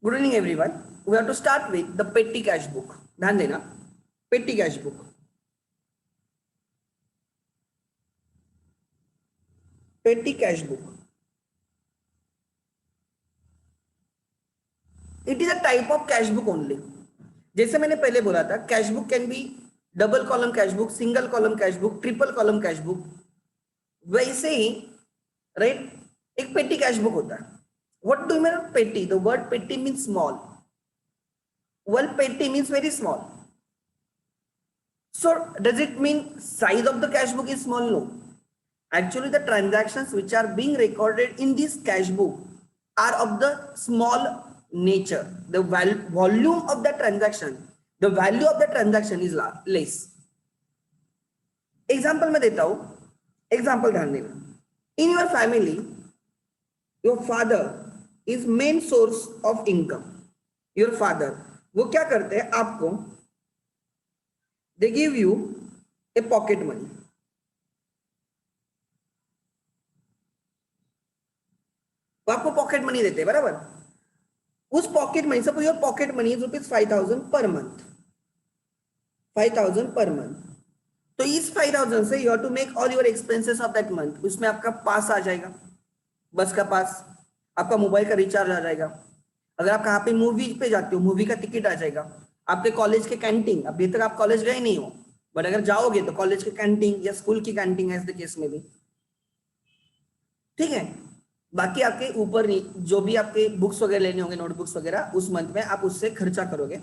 Good evening everyone. We have to start with the petty cash book. ध्यान देना. Petty cash book. Petty cash book. It is a type of cash book only. जैसे मैंने पहले बोला था, cash book can be double column cash book, single column cash book, triple column cash book. वैसे ही right एक petty cash book होता है. What do you mean petty? The word petty means small. Well, पेटी means very small. So does it mean size of the cash book is small? No. Actually, the transactions which are being recorded in this cash book are of the small nature. The volume of the transaction, the value of the transaction is less. Example मैं देता हूँ. Example ध्यान देना. In your family, your father is main source of income. Your father वो क्या करते हैं आपको? They give you a pocket money. वो आपको पॉकेट मनी देते हैं, बराबर. उस pocket money, suppose your pocket money is ₹5,000 per month. 5,000 per month. तो इस 5,000 से you have to make all your expenses of that month. उसमें आपका पास आ जाएगा, बस का पास, आपका मोबाइल का रिचार्ज आ जाएगा. अगर आप कहाँ पे मूवी पे जाते हो, मूवी का टिकट आ जाएगा. आपके कॉलेज के कैंटीन, अभी तक आप कॉलेज गए नहीं हो, बट अगर जाओगे तो कॉलेज के कैंटीन या स्कूल की कैंटीन, एज द केस में भी, ठीक है. बाकी आपके ऊपर जो भी आपके बुक्स वगैरह लेने होंगे, नोटबुक्स वगैरह, उस मंथ में आप उससे खर्चा करोगे.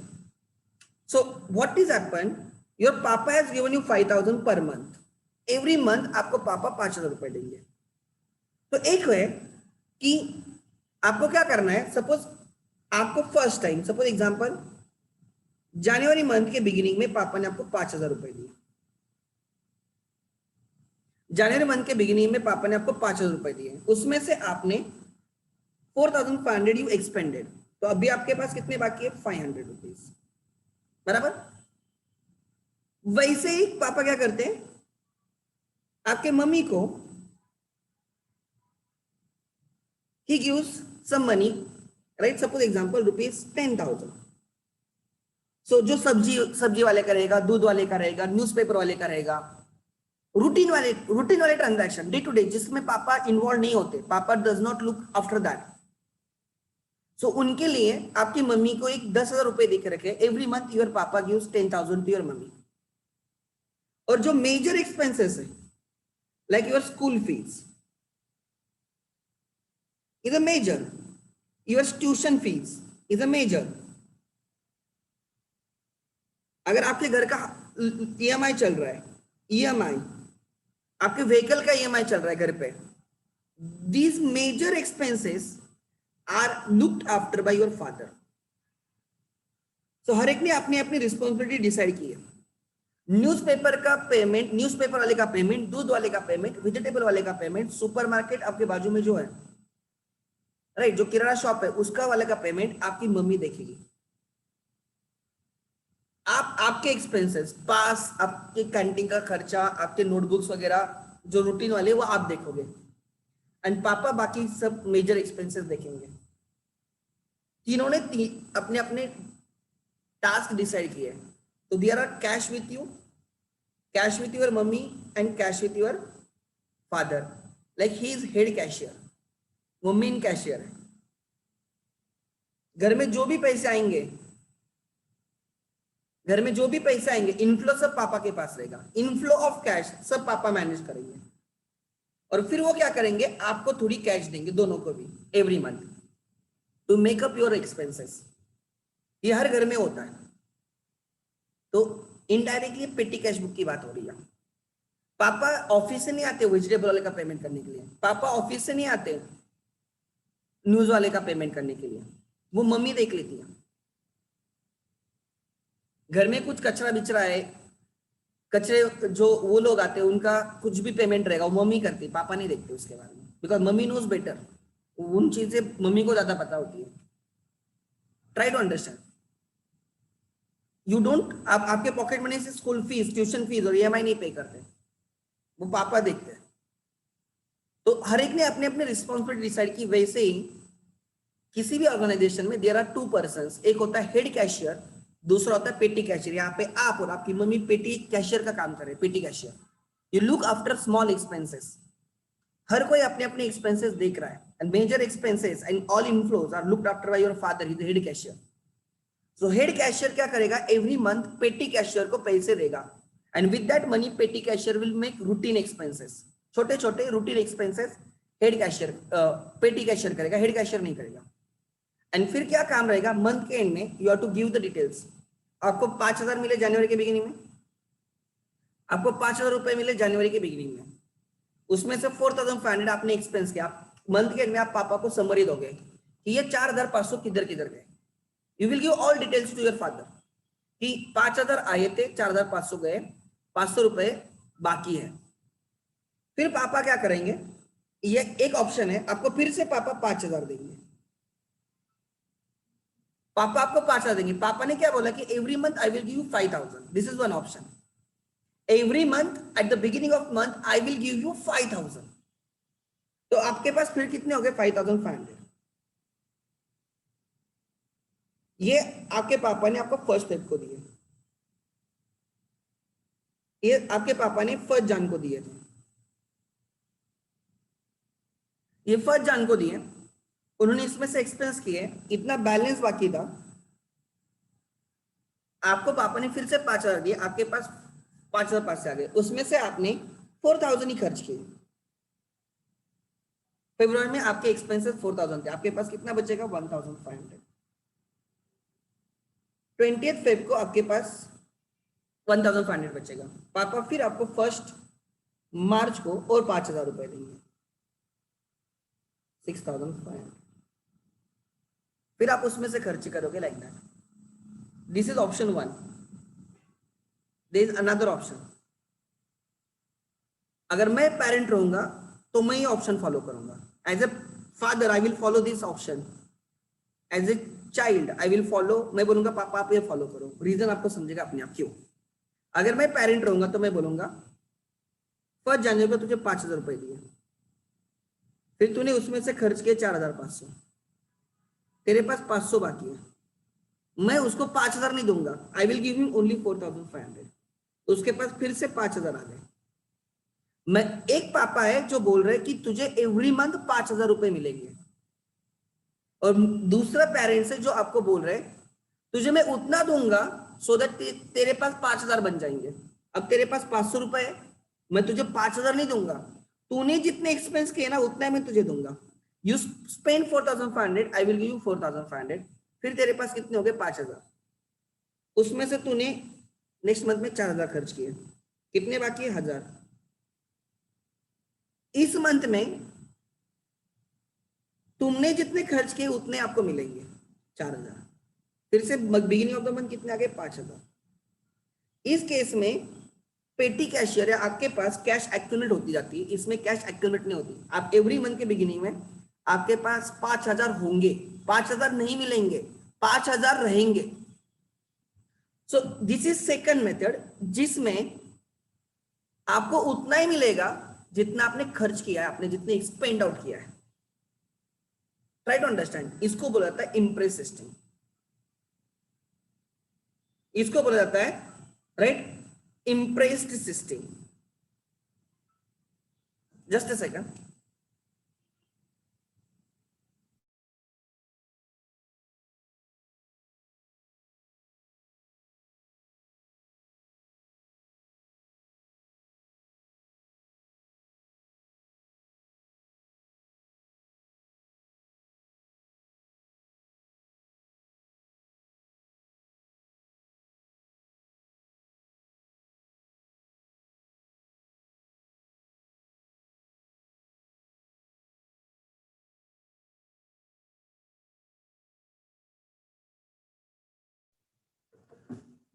So what is happen, your papa has given you 5,000 per month. Every month आपको पापा 5,000 रुपए देंगे. तो एक है कि आपको क्या करना है. सपोज आपको फर्स्ट टाइम, सपोज एग्जांपल, जनवरी मंथ के बिगिनिंग में पापा ने आपको 5,000 रुपए दिए. जनवरी मंथ के बिगिनिंग में पापा ने आपको 5,000 रुपए दिए. उसमें से आपने 4,500 यू एक्सपेंडेड. तो अभी आपके पास कितने बाकी है? 500 रुपीज, बराबर. वैसे ही पापा क्या करते हैं, आपके मम्मी को ही gives some money, right. Suppose example ₹10,000. So जो सब्जी वाले का रहेगा, दूध वाले का रहेगा, न्यूज़पेपर वाले का रहेगा, रूटीन वाले ट्रांजैक्शन, डे टू डे, जिसमें पापा इन्वॉल्व नहीं होते, papa does not look after that. So उनके लिए आपकी मम्मी को एक 10,000 रुपए देके रखे. Every month your papa gives 10,000 to your mummy. और जो मेजर एक्सपेंसेस है, like your school fees is a major, your tuition fees is a major. अगर आपके घर का ईएमआई चल रहा है, ईएमआई, आपके व्हीकल का ईएमआई चल रहा है घर पे, these major expenses are looked after by your father. So हर एक ने अपनी अपनी रिस्पॉन्सिबिलिटी डिसाइड की है. न्यूज़पेपर का पेमेंट, न्यूज़पेपर वाले का पेमेंट, दूध वाले का पेमेंट, वेजिटेबल वाले का पेमेंट, सुपरमार्केट आपके बाजू में जो है, राइट, जो किराना शॉप है, उसका वाले का पेमेंट आपकी मम्मी देखेगी. आप आपके एक्सपेंसेस, पास, आपके कैंटीन का खर्चा, आपके नोटबुक्स वगैरह जो रूटीन वाले, वो आप देखोगे. एंड पापा बाकी सब मेजर एक्सपेंसेस देखेंगे. तीनों ने अपने अपने टास्क डिसाइड किए. तो there are cash with you, cash with your mummy, and cash with your father. Like he is head cashier, mummy इन कैशियर है. घर में जो भी पैसे आएंगे, घर में जो भी पैसे आएंगे, इनफ्लो सब पापा के पास रहेगा. इनफ्लो ऑफ कैश सब पापा मैनेज करेंगे. और फिर वो क्या करेंगे, आपको थोड़ी कैश देंगे, दोनों को भी, every month, to make up your expenses. ये हर घर में होता है. तो इनडायरेक्टली पेटी कैश बुक की बात हो रही है. पापा ऑफिस से नहीं आते वेजिटेबल वाले का पेमेंट करने के लिए, पापा ऑफिस से नहीं आते न्यूज वाले का पेमेंट करने के लिए, वो मम्मी देख लेती है. घर में कुछ कचरा बिचरा है, कचरे जो वो लोग आते हैं, उनका कुछ भी पेमेंट रहेगा, वो मम्मी करती, पापा नहीं देखते उसके बारे में, बिकॉज मम्मी नोज बेटर. उन चीजें मम्मी को ज्यादा पता होती है. Try to understand. You don't, आप आपके पॉकेट मनी से स्कूल फीस, ट्यूशन फीस और ईएमआई नहीं पे करते, वो पापा देखते हैं. तो हर एक ने अपने अपने रिस्पॉन्सिबिलिटी डिसाइड की. वैसे ही किसी भी ऑर्गेनाइजेशन में देयर आर टू पर्संस, एक होता है हेड कैशियर, दूसरा होता है पेटी कैशियर। यहाँ पे आप और आपकी मम्मी पेटी कैशियर का काम करे, petty cashier. You look after small expenses. हर कोई अपने अपने एक्सपेंसेस देख रहा है, and major expenses and all inflows are looked after by your father, the head cashier. So head cashier क्या करेगा, एवरी मंथ पेटी कैशियर को पैसे देगा, and with that money petty cashier will make routine expenses, छोटे छोटे routine expenses head cashier petty cashier करेगा, head cashier नहीं करेगा। एंड फिर क्या काम रहेगा, मंथ के एंड में you have to give the details. आपको 5,000 मिले जनवरी के बिगिनिंग में, आपको 5,000 रुपए मिले जनवरी के बिगिनिंग में, उसमें से 4,500 आपने एक्सपेंस किया। मंथ के एंड में आप पापा को समरी दोगे कि ये 4,500 किधर किधर गए। You will give all details to your father कि 5,000 आए थे, 4,500 गए, 500 रुपए बाकी है। फिर पापा क्या करेंगे, ये एक ऑप्शन है, आपको फिर से पापा 5,000 देंगे। पापा आपको 5,000 देंगे। पापा ने क्या बोला कि every month I will give you 5,000, this is one option. Every month eight the beginning of month I will give you 5,000। तो आपके पास फिर कितने हो गए, 5,500। ये आपके पापा ने आपको फर्स्ट फेब को दिए, ये आपके पापा ने फर्स्ट जन को दिए थे, ये फर्स्ट जन को दिए, उन्होंने इसमें से एक्सपेंस किए, इतना बैलेंस बाकी था। आपको पापा ने फिर से 5,000 दिए, आपके पास 5,500 आ गए, उसमें से आपने 4,000 ही खर्च किए। फरवरी में आपके एक्सपेंसेस 4,000 थे, आपके पास कितना बचेगा, 1,500। 20th फेब को आपके पास 1,500 बचेगा। पापा फिर आपको 1 मार्च को और 5,000 रुपए देंगे, 6,500। फिर आप उसमें से खर्च करोगे like that. This is option 1। There is another option. अगर मैं पेरेंट रहूंगा तो मैं ये ऑप्शन फॉलो करूंगा। As a father I will follow this option, as a child I will follow, मैं बोलूंगा पापा आप ये फॉलो करो। रीजन आपको समझेगा अपने आप क्यों। अगर मैं पेरेंट रहूंगा तो मैं बोलूंगा 1 जनवरी को तुझे 5,000 रुपए दिए, फिर तूने उसमें से खर्च किए 4,500, तेरे पास 500 बाकी है, मैं उसको 5,000 नहीं दूंगा, I will give you only 4,500। उसके पास फिर से 5,000 आ गए। मैं एक पापा है जो बोल रहे कि तुझे एवरी मंथ 5,000 रुपए मिलेंगे, और दूसरा पेरेंट्स है जो आपको बोल रहे तुझे मैं उतना दूंगा सो दैट तेरे पास 5,000 बन जाएंगे। अब तेरे पास 500 रुपए है, मैं तुझे 5,000 नहीं दूंगा, तूने जितने एक्सपेंस किए ना उतना मैं तुझे दूंगा। You spend 4,500, I will give you 4,500। फिर तेरे पास कितने हो गए, 5,000। उसमें से तूने नेक्स्ट मंथ में 4,000 खर्च किए, कितने बाकी है, 1,000। इस मंथ में तुमने जितने खर्च किए उतने आपको मिलेंगे, 4,000। फिर से बिगिनिंग ऑफ द मंथ कितने आ गए, 5,000। इस केस में पेटी कैशियर है, आपके पास कैश एक्यूमुलेट होती जाती है, इसमें कैश एक्यूमुलेट नहीं होती। आप एवरी मंथ के बिगिनिंग में आपके पास 5,000 होंगे, 5,000 नहीं मिलेंगे, 5,000 रहेंगे। सो दिस इज सेकंड मेथड, जिसमें आपको उतना ही मिलेगा जितना आपने खर्च किया है, आपने जितने एक्सपेंड आउट किया है। Try to understand. इसको बोला जाता है इम्प्रेस सिस्टम, इसको बोला जाता है right impressed system. Just a second.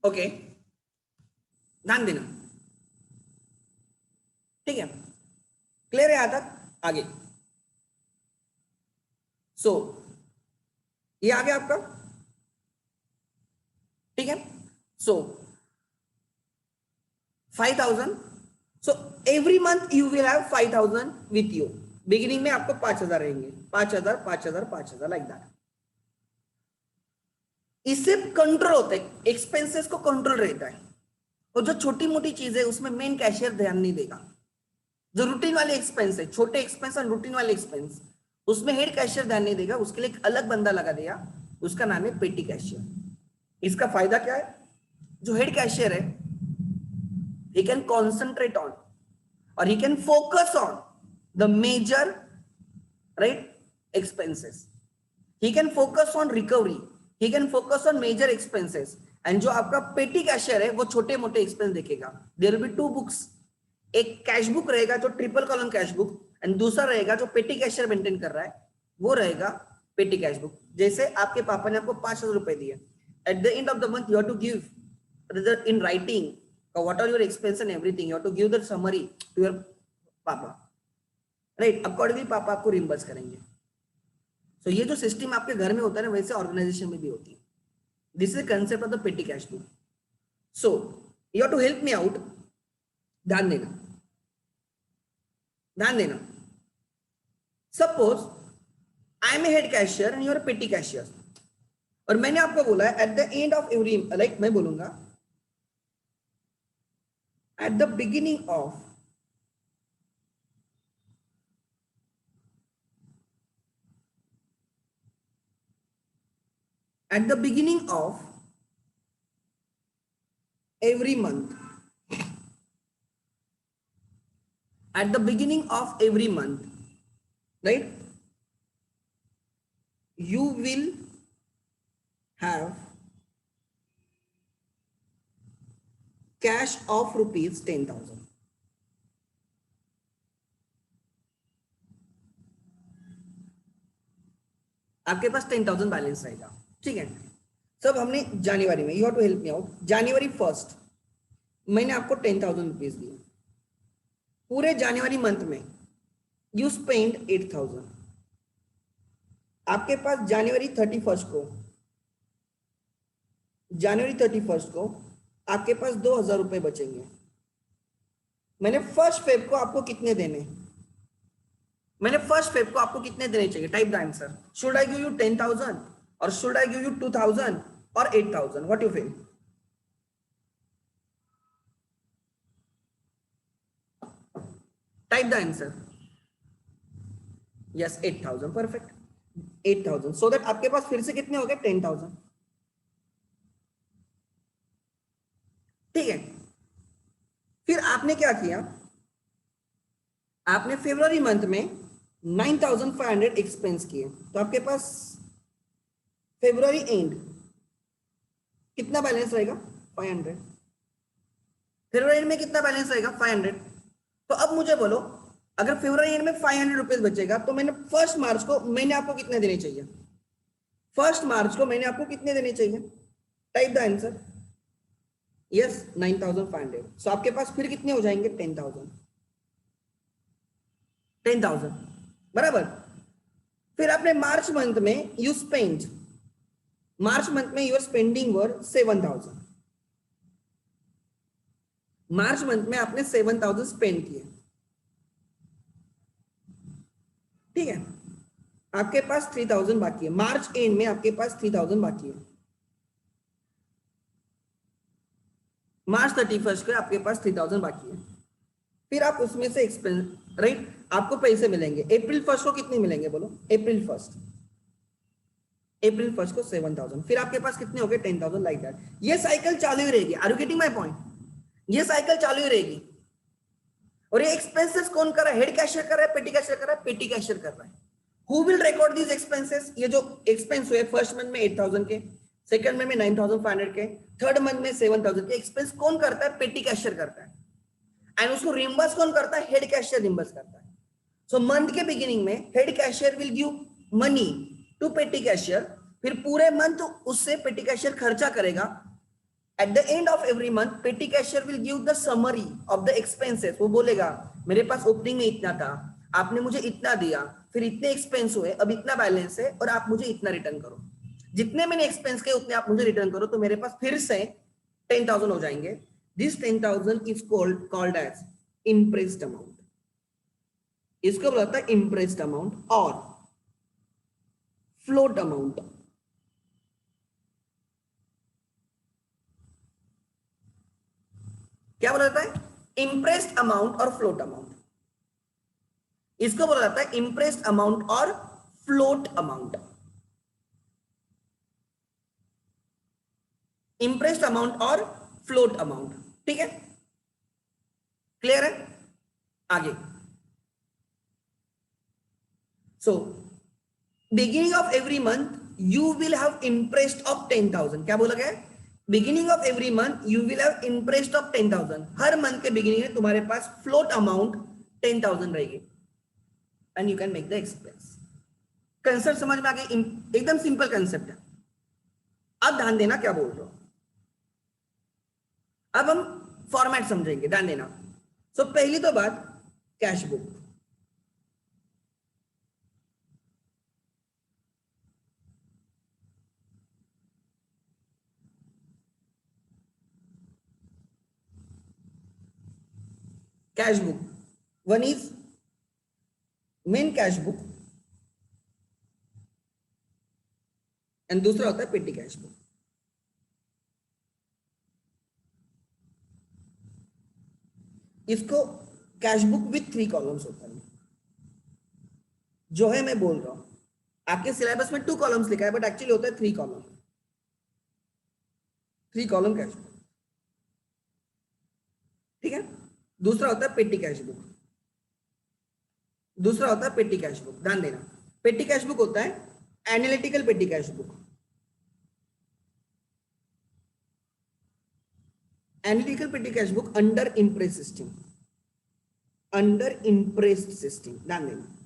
Okay, ध्यान देना, ठीक है, क्लियर है यहां तक, आगे। सो ये आ गया आपका, ठीक है। सो 5,000, so every month you will have 5,000 with you. Beginning में आपको 5,000 रहेंगे, 5,000 5,000 5,000 लाइक दैट। इससे कंट्रोल होता है, एक्सपेंसेस को कंट्रोल रहता है। और जो छोटी मोटी चीज है उसमें मेन कैशियर ध्यान नहीं देगा। जो रूटीन वाले एक्सपेंस है, छोटे एक्सपेंस और रूटीन वाले एक्सपेंस, उसमें हेड कैशियर ध्यान नहीं देगा, उसके लिए एक अलग बंदा लगा दिया, उसका नाम है पेटी कैशियर। इसका फायदा क्या है? जो हेड कैशियर है, he can concentrate on or he can focus on the major, right, expenses. He can focus on recovery, he can focus on major expenses. And जो आपका पेटी कैशियर है वो छोटे मोटे एक्सपेंस देखेगा। There will be two books, एक cash book रहेगा जो triple column cash book, and दूसरा रहेगा जो पेटी कैशियर मेंटेन कर रहा है, वो रहेगा पेटी कैश बुक। जैसे आपके पापा ने आपको 5,000 रुपए दिए, at the end of the month you have to give in writing what are your expenses and everything, you have to give the summary to your papa, right? accordingly पापा आपको reimburse करेंगे। so ये जो system आपके घर में होता है ना, वैसे ऑर्गेनाइजेशन में भी होती है। This is concept of the petty cash book. So you have to help me out. ध्यान देना, ध्यान देना। Suppose I am a head cashier and you are a petty cashier, और मैंने आपको बोला है at the end of every, like मैं बोलूंगा at the beginning of every month, at the beginning of every month, right, you will have cash of rupees 10,000. आपके पास 10,000 balance रहेगा, ठीक है। सब हमने जनवरी में, you have to help me out, जनवरी 1 मैंने आपको 10,000 रुपीज दिए। पूरे जनवरी मंथ में यू स्पेंड 8,000। आपके पास जनवरी 31 को आपके पास 2,000 रुपए बचेंगे। मैंने 1 फेब को आपको कितने देने, मैंने 1 फेब को आपको कितने देने चाहिए? Type the answer. Should I give you 10,000 और शुड आई गिव यू 2,000 और 8,000? What you feel? Type the answer. Yes, 8,000, perfect, 8,000। So that आपके पास फिर से कितने हो गए? 10,000, ठीक है। फिर आपने क्या किया? आपने फरवरी मंथ में 9,500 एक्सपेंस किए, तो आपके पास फरवरी एंड कितना बैलेंस रहेगा? 500। फरवरी एंड में कितना बैलेंस रहेगा? 500। तो अब मुझे बोलो, अगर फरवरी एंड में 500 रुपीज बचेगा, तो मैंने 1 मार्च को मैंने आपको कितने देने चाहिए? 1 मार्च को मैंने आपको कितने देने चाहिए? Type the answer. यस, 9,500। सो आपके पास फिर कितने हो जाएंगे? 10,000, 10,000, बराबर। फिर आपने मार्च मंथ में यू स्पेंड, मार्च मंथ में your spending were 7,000। March month में आपने 7,000 स्पेंड किए, ठीक है। आपके पास 3,000 बाकी है। मार्च एंड में आपके पास 3,000 बाकी है। मार्च 31 को आपके पास 3,000 बाकी है। फिर आप उसमें से एक्सपेंस, राइट, आपको पैसे मिलेंगे। अप्रैल 1 को कितने मिलेंगे? बोलो, अप्रैल 1 को 7,000। फिर आपके पास कितने हो गए? 10,000, लाइक दैट। ये साइकिल चालू ही रहेगी। Are you getting my point? ये साइकिल चालू ही रहेगी। और ये एक्सपेंसेस कौन कर रहा है? हेड कैशियर कर रहा है, पेटी कैशियर कर रहा है? पेटी कैशियर कर रहा है। Who will record this expenses? ये जो एक्सपेंस हुए फर्स्ट मंथ में 8,000 के, सेकंड मंथ में 9,500 के, थर्ड मंथ में 7,000 के, एक्सपेंस कौन करता है? पेटी कैशियर करता है। एंड उसको रिम्बर्स कौन करता है? हेड कैशियर रिम्बर्स करता है। सो मंथ के बिगिनिंग में head cashier will give money to petty cashier, फिर पूरे मंथ उससे पेटी कैशियर खर्चा करेगा। At the end of every month petty cashier will give the summary of the expenses. वो बोलेगा मेरे पास ओपनिंग में इतना था, आपने मुझे इतना दिया, फिर इतने एक्सपेंस हुए, अब इतना बैलेंस है और आप मुझे इतना रिटर्न करो। जितने मैंने एक्सपेंस किए उतने आप मुझे रिटर्न करो, तो मेरे पास फिर से 10,000 हो जाएंगे। This 10,000 is called as imprest amount. इसको बोलता है इंप्रेस्ड अमाउंट और फ्लोट अमाउंट। क्या बोला जाता है? इम्प्रेस्ड अमाउंट और फ्लोट अमाउंट। इसको बोला जाता है इम्प्रेस्ड अमाउंट और फ्लोट अमाउंट। इम्प्रेस्ड अमाउंट और फ्लोट अमाउंट, ठीक है, क्लियर है? आगे, so beginning of every month you will have interest of 10,000। क्या बोला गया है? Beginning of every month you will have interest of 10,000। Her month के बिगिनिंग में तुम्हारे पास फ्लोट अमाउंट 10,000 रहेगी and you can make the expense. Concept समझ में आ गई? एकदम सिंपल कंसेप्ट है। अब ध्यान देना क्या बोल रहा हूं। अब हम फॉर्मेट समझेंगे, ध्यान देना। सो पहली तो बात, cash book. Cash book, one is main cash book and दूसरा होता है पेटी कैश बुक। इसको कैश बुक विथ 3 कॉलम्स होता है, जो है मैं बोल रहा हूं। आपके सिलेबस में 2 कॉलम्स लिखा है बट एक्चुअली होता है 3 कॉलम। 3 कॉलम कैश बुक, ठीक है। दूसरा होता है पेटी कैश बुक। दूसरा होता है पेटी कैश बुक, ध्यान देना। पेटी कैश बुक होता है analytical petty cash book. Analytical petty cash book under impress system, under impressed system, ध्यान देना।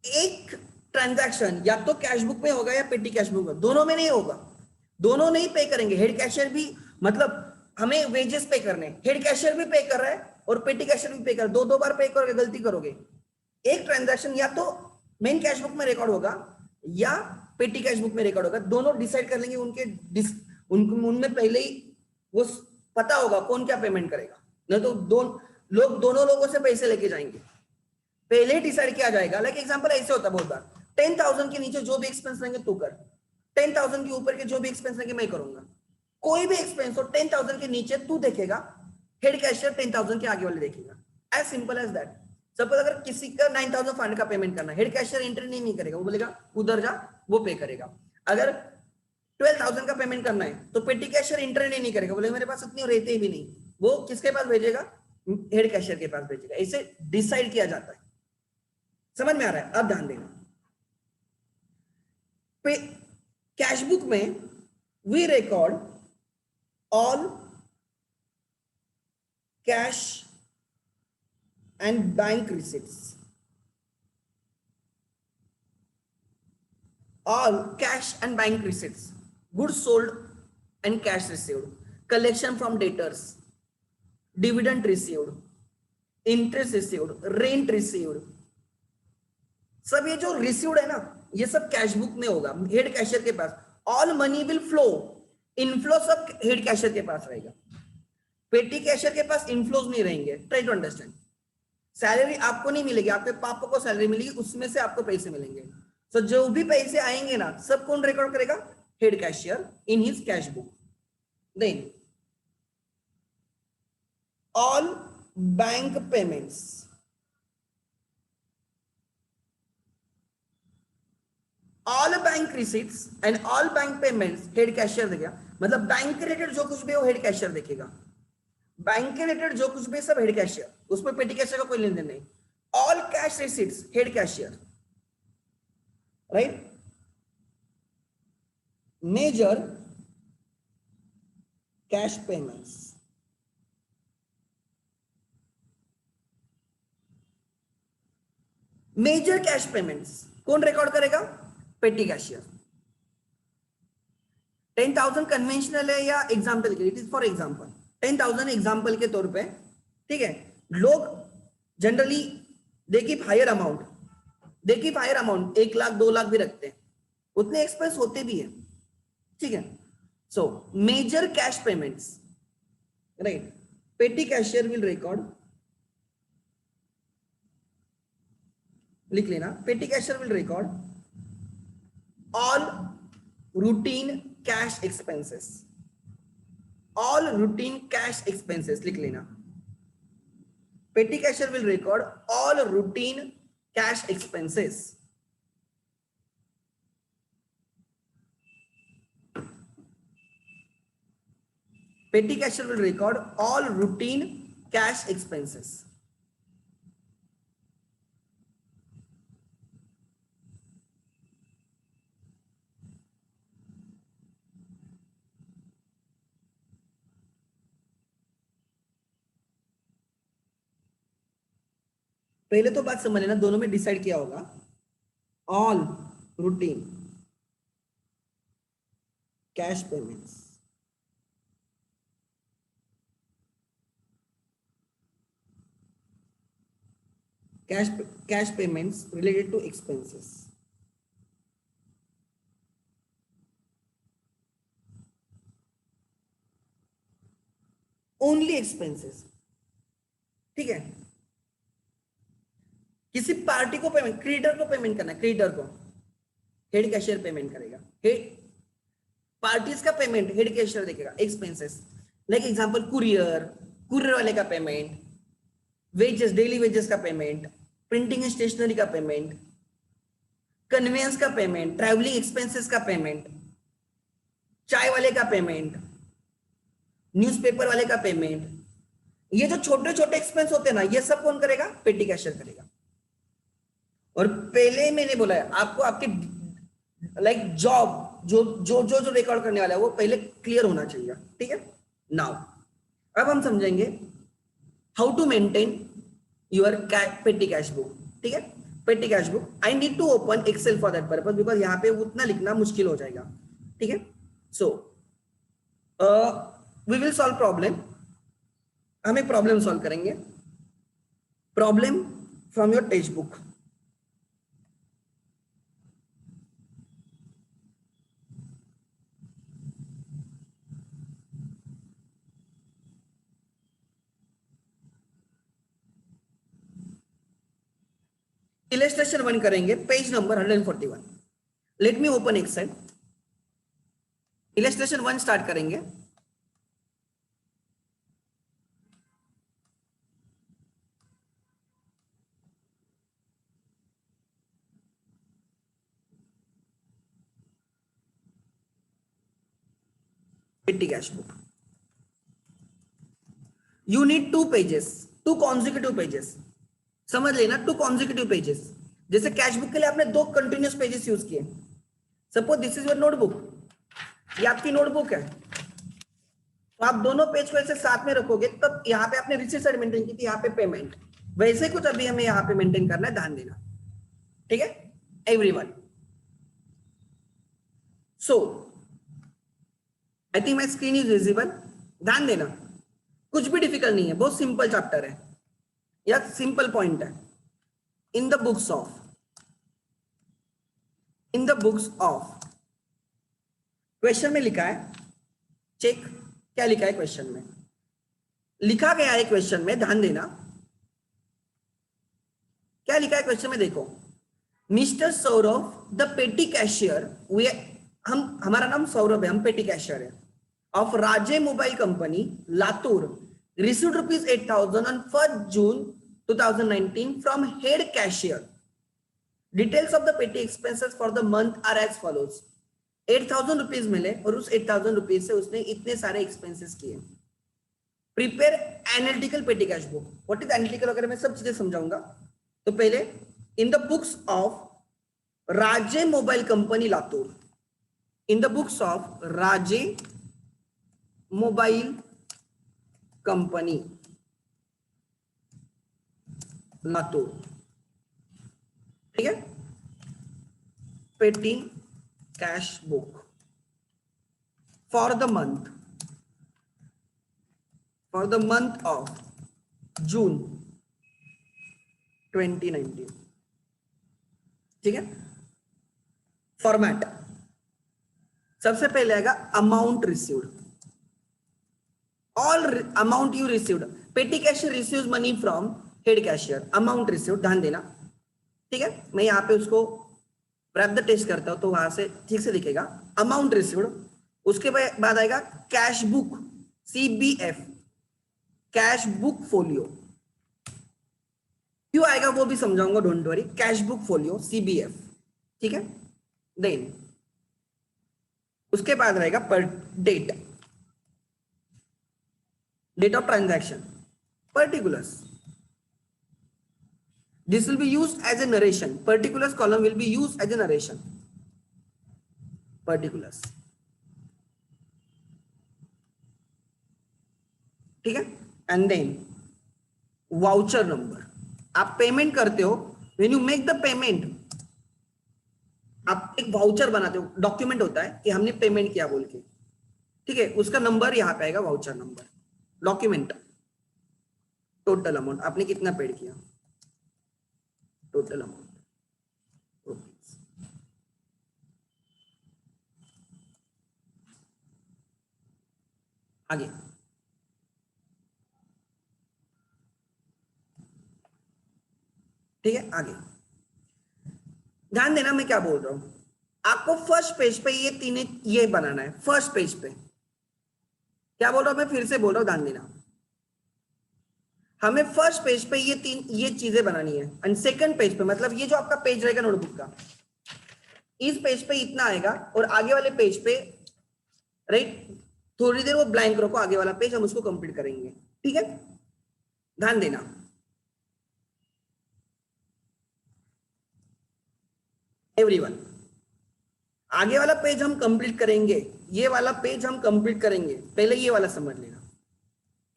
एक ट्रांजैक्शन या तो कैश बुक में होगा या पेटी कैश बुक में, दोनों में नहीं होगा। दोनों नहीं पे करेंगे। हेड कैशियर भी, मतलब हमें वेजेस पे करने, हेड कैशियर भी पे कर रहा है और पेटी कैशियर भी पे कर रहा है, दो बार पे करोगे गलती करोगे। एक ट्रांजैक्शन या तो मेन कैश बुक में रिकॉर्ड होगा या पेटी कैश बुक में रिकॉर्ड होगा, दोनों डिसाइड कर लेंगे। उनमें पहले ही वो पता होगा कौन क्या पेमेंट करेगा, नहीं तो दोनों लोगों से पैसे लेके जाएंगे, पहले ही डिसाइड किया जाएगा। लाइक एग्जांपल ऐसे होता है बहुत बार, 10,000 के नीचे जो भी एक्सपेंस रहेंगे तू कर, 10,000 के ऊपर के जो भी एक्सपेंस रहेंगे मैं करूंगा। कोई भी एक्सपेंस हो 10,000 के नीचे तू देखेगा, हेड कैशियर 10,000 के आगे वाले देखेगा। As simple as that. Suppose अगर किसी का 9,500 का पेमेंट करना है, हेड कैशियर एंट्री नहीं करेगा, वो बोलेगा उधर जा, वो पे करेगा। अगर 12,000 का पेमेंट करना है तो पेटी कैशियर एंट्री नहीं करेगा, बोले मेरे पास इतने रहते ही भी नहीं, वो किसके पास भेजेगा? हेड कैशियर के पास भेजेगा। ऐसे डिसाइड किया जाता है। समझ में आ रहा है? अब ध्यान देना, कैश बुक में we record all cash and bank receipts, all cash and bank receipts, goods sold and cash received, collection from debtors, dividend received, interest received, rent received, सब ये जो रिसीव्ड है ना, ये सब कैश बुक में होगा, हेड कैशियर के पास। All money will flow, inflow सब हेड कैशियर के पास रहेगा, पेटी कैशियर के पास इनफ्लोज नहीं रहेंगे। Try to understand. सैलरी आपको नहीं मिलेगी, आपके पापा को सैलरी मिलेगी, उसमें से आपको पैसे मिलेंगे। तो जो भी पैसे आएंगे ना, सब कौन रिकॉर्ड करेगा? Head cashier in his cash book. Then all bank payments, all bank receipts and all bank payments head cashier देखेगा। मतलब बैंक रिलेटेड जो कुछ भी हो हेड कैशियर देखेगा, बैंक के रिलेटेड जो कुछ भी सब हेड कैशियर, उसमें पेटी कैशियर का कोई लेन देन नहीं। All cash receipts head cashier, right. Major cash payments, major cash payments कौन रिकॉर्ड करेगा? Petty cashier. 10,000 कन्वेंशनल है या एग्जाम्पल के लिए, it is for example. 10,000 example के तौर पे, ठीक है। लोग generally they keep higher amount, 1 lakh 2 lakh भी रखते हैं, उतने एक्सपेंस होते भी है, ठीक है। So major cash payments, right, petty cashier will record, लिख लेना, petty cashier will record all routine cash expenses, all routine cash expenses, लिख लेना। Petty cashier will record all routine cash expenses. Petty cashier will record all routine cash expenses. पहले तो बात समझ लेना, दोनों में डिसाइड किया होगा। All routine cash payments, cash payments related to expenses. Only expenses, ठीक है। किसी पार्टी को पेमेंट, क्रेडिटर को पेमेंट करना है, क्रेडिटर को हेड कैशियर पेमेंट करेगा। हेड पार्टीज का पेमेंट हेड कैशियर देखेगा, expenses. Like example courier, courier वाले का पेमेंट, वेजेस, डेली वेजेस का पेमेंट, प्रिंटिंग एंड स्टेशनरी का पेमेंट, कन्वेंस का पेमेंट, ट्रैवलिंग एक्सपेंसेस का पेमेंट, चाय वाले का पेमेंट, न्यूज़पेपर वाले का पेमेंट। ये जो छोटे छोटे एक्सपेंस होते हैं ना, ये सब कौन करेगा? पेटी कैशियर करेगा। और पहले मैंने बोला है आपको, आपके लाइक जॉब जो जो जो जो रिकॉर्ड करने वाला है वो पहले क्लियर होना चाहिए, ठीक है। नाउ अब हम समझेंगे how to maintain your petty cash book, ठीक है। Petty cash book, I need to open Excel for that purpose, because यहाँ पे उतना लिखना मुश्किल हो जाएगा, ठीक है। So we will solve problem, हम एक प्रॉब्लम सॉल्व करेंगे। Problem from your text book. Illustration 1 करेंगे, page number 141। Let me open Excel. Illustration 1 start करेंगे। Petty cash book, you need 2 pages, 2 consecutive pages, समझ लेना, 2 कॉन्जिक्यूटिव पेजेस। जैसे cash book के लिए आपने 2 कंटिन्यूस पेजेस यूज किए। Suppose this is your notebook, ये आपकी नोटबुक है, तो आप दोनों पेज को ऐसे साथ में रखोगे, तब यहाँ पे आपने रिसीट साइड मेंटेन की थी, यहाँ पे पेमेंट, वैसे कुछ अभी हमें यहाँ पे मेंटेन करना है, ध्यान देना, ठीक है everyone. So I think my screen is visible, ध्यान देना, कुछ भी डिफिकल्ट नहीं है, बहुत सिंपल चैप्टर है या सिंपल पॉइंट है। In the books of question में लिखा है, चेक क्या लिखा है क्वेश्चन में, लिखा गया है क्वेश्चन में, ध्यान देना क्या लिखा है क्वेश्चन में। देखो, मिस्टर सौरभ द पेटी कैशियर, हमारा नाम सौरभ है, हम पेटी कैशियर है, of Raje mobile company Latur, received rupees 8,000 on 1st June 2019 from head cashier. Details of the petty expenses for the month are as follows. 8,000 rupees मिले और उस 8,000 rupees से उसने इतने सारे expenses किए। Prepare analytical petty cash book. What is analytical वगैरह मैं सब चीजें समझाऊंगा। तो पहले in the books of Raje mobile company Latur, in the books of Raje mobile company Latur, ठीक है, petty cash book for the month of June 2019, ठीक है। फॉर्मेट, सबसे पहले आएगा amount received, all amount you received, petty cashier receives money from head cashier, amount received, ध्यान देना, ठीक है। मैं यहाँ पे उसको रैप द टेस्ट करता हूँ तो वहां से ठीक से दिखेगा, अमाउंट रिसीव्ड। उसके बाद आएगा cash book, CBF, cash book folio, क्यों आएगा वो भी समझाऊंगा, don't worry. Cash book folio CBF, ठीक है। देन उसके बाद रहेगा पर date, date of transaction, particulars. This will be used as a narration. Particulars column will be used as a narration. Particulars. ठीक है। एंड देन वाउचर नंबर, आप payment करते हो, when you make the payment आप एक voucher बनाते हो, document होता है कि हमने पेमेंट किया बोल के, ठीक है। उसका नंबर यहाँ पे आएगा, voucher number, document, total amount आपने कितना पेड किया, टोटल अमाउंट रुपीज। आगे ठीक है, आगे ध्यान देना मैं क्या बोल रहा हूं। आपको फर्स्ट पेज पे ये तीन ये बनाना है। फर्स्ट पेज पे क्या बोल रहा हूं मैं, फिर से बोल रहा हूं, ध्यान देना। हमें फर्स्ट पेज पे ये तीन ये चीजें बनानी है, एंड सेकंड पेज पे मतलब ये जो आपका पेज रहेगा नोटबुक का, इस पेज पे इतना आएगा, और आगे वाले पेज पे राइट थोड़ी देर वो ब्लैंक रखो, आगे वाला पेज हम उसको कंप्लीट करेंगे, ठीक है। ध्यान देना, एवरीवन, आगे वाला पेज हम कंप्लीट करेंगे, ये वाला पेज हम कंप्लीट करेंगे, पहले ये वाला समझ लेना,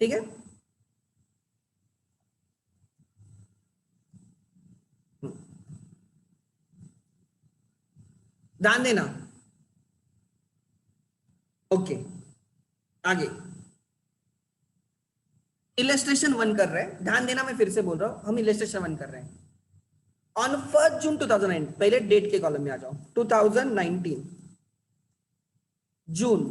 ठीक है। ध्यान देना, ओके। आगे इलस्ट्रेशन 1 कर रहे हैं, ध्यान देना मैं फिर से बोल रहा हूं, हम इलस्ट्रेशन 1 कर रहे हैं। ऑन 1 जून 2009, पहले डेट के कॉलम में आ जाओ, 2019 जून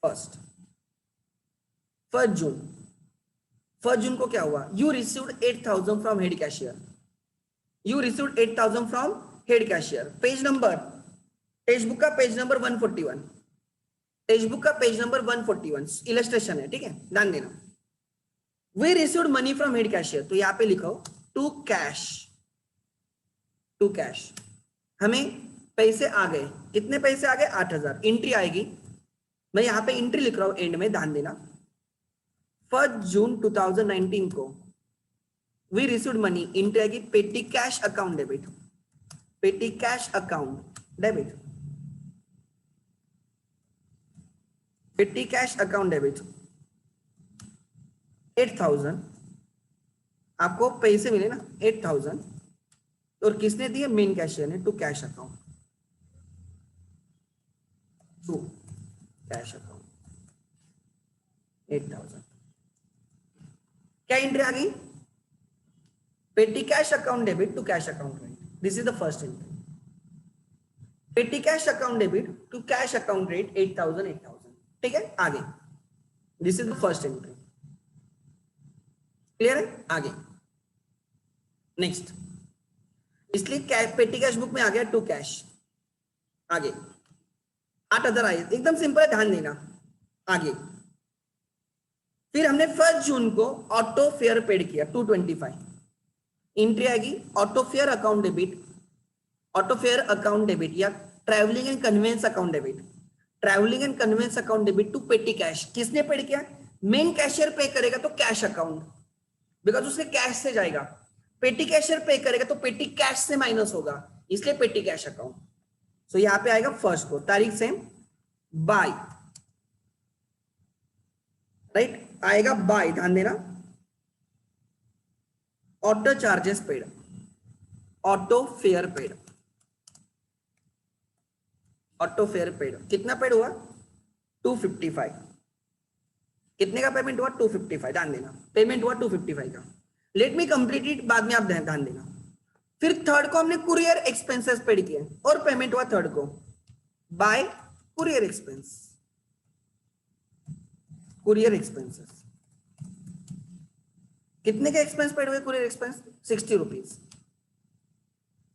1 जून, 1 जून को क्या हुआ, you received 8,000 from head cashier, you received 8,000 from head cashier. Page number, textbook का पेज नंबर 141, टेक्स्ट बुक का पेज नंबर 141 इलस्ट्रेशन है, ठीक है। ध्यान देना, we received money from head cashier, तो यहां पे लिखो टू कैश, टू कैश, हमें पैसे आ गए, कितने पैसे आ गए, 8,000, एंट्री आएगी, मैं यहां पे एंट्री लिख रहा हूं एंड में, ध्यान देना। 1 जून 2019 को वी रिसीव्ड मनी, एंट्री आएगी petty cash account debit, petty cash account debit, petty cash account debit 8,000, आपको पैसे मिले ना 8,000, और किसने दिए, मेन कैशियर ने, to cash account, to cash account 8,000। क्या एंट्री आ गई, petty cash account debit to cash account rate, this is the first entry. Petty cash account debit to cash account rate 8,000 8,000, ठीक है। आगे this is the first entry, clear है। आगे next, इसलिए पेटी कैश बुक में आ गया टू कैश, आगे 8,000 आए, एकदम सिंपल है, ध्यान देना। आगे फिर हमने 1 जून को ऑटो फेयर पेड किया 225, एंट्री आएगी auto fare account debit, auto fare account debit या travelling and conveyance account debit, travelling and conveyance account debit to petty cash, किसने पेड किया, मेन कैशियर पे करेगा तो कैश अकाउंट, बिकॉज उसके cash से जाएगा, पेटी कैशियर पे करेगा तो पेटी कैश से माइनस होगा, इसलिए पेटी कैश अकाउंट। सो यहां पे आएगा फर्स्ट को, तारीख सेम, बाय, राइट आएगा बाय, ध्यान देना। Auto charges paid, auto fair paid, auto fair paid, कितना पेड हुआ 255, कितने का पेमेंट हुआ 255, ध्यान देना, पेमेंट हुआ 255 का। लेट मी कंप्लीट इट, बाद में आप ध्यान देना। फिर थर्ड को हमने कुरियर एक्सपेंसेस पेड किए, और पेमेंट हुआ थर्ड को by courier expense, courier expenses, कितने के एक्सपेंस पेड हुए, कुरियर एक्सपेंस 60 रुपीज।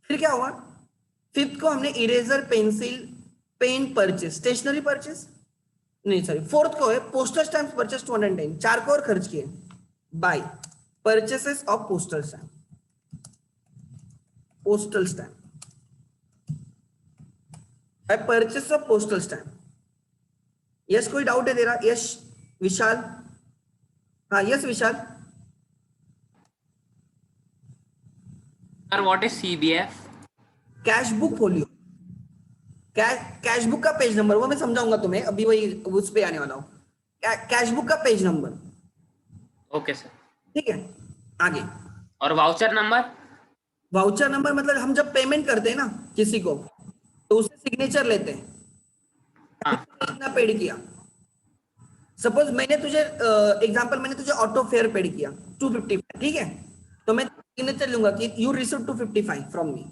फिर क्या हुआ, फिफ्थ को हमने eraser pencil pen purchase, stationery purchase, नहीं सॉरी, फोर्थ को है पोस्टल स्टैम्प परचेस 210, 4 को और खर्च किए by purchases of postal stamp, postal stamp by purchase of postal stamp. Yes, कोई डाउट है तेरा? यस विशाल, हाँ yes Vishal. Sir what is CBF? Cash book folio, cash book का पेज नंबर, वो मैं समझाऊंगा तुम्हें, अभी वही उस पे आने वाला हूँ। कैश बुक का पेज नंबर, ओके सर। ठीक है आगे। और वाउचर नंबर? वाउचर नंबर मतलब हम जब पेमेंट करते हैं ना किसी को, तो उससे सिग्नेचर लेते हैं, हाँ इतना पेड किया। सपोज मैंने तुझे एग्जांपल, मैंने तुझे ऑटो फेयर पेड किया 255, ठीक है, तो मैं सिग्नेचर लूंगा कि यू रिसीव 255 फ्रॉम मी।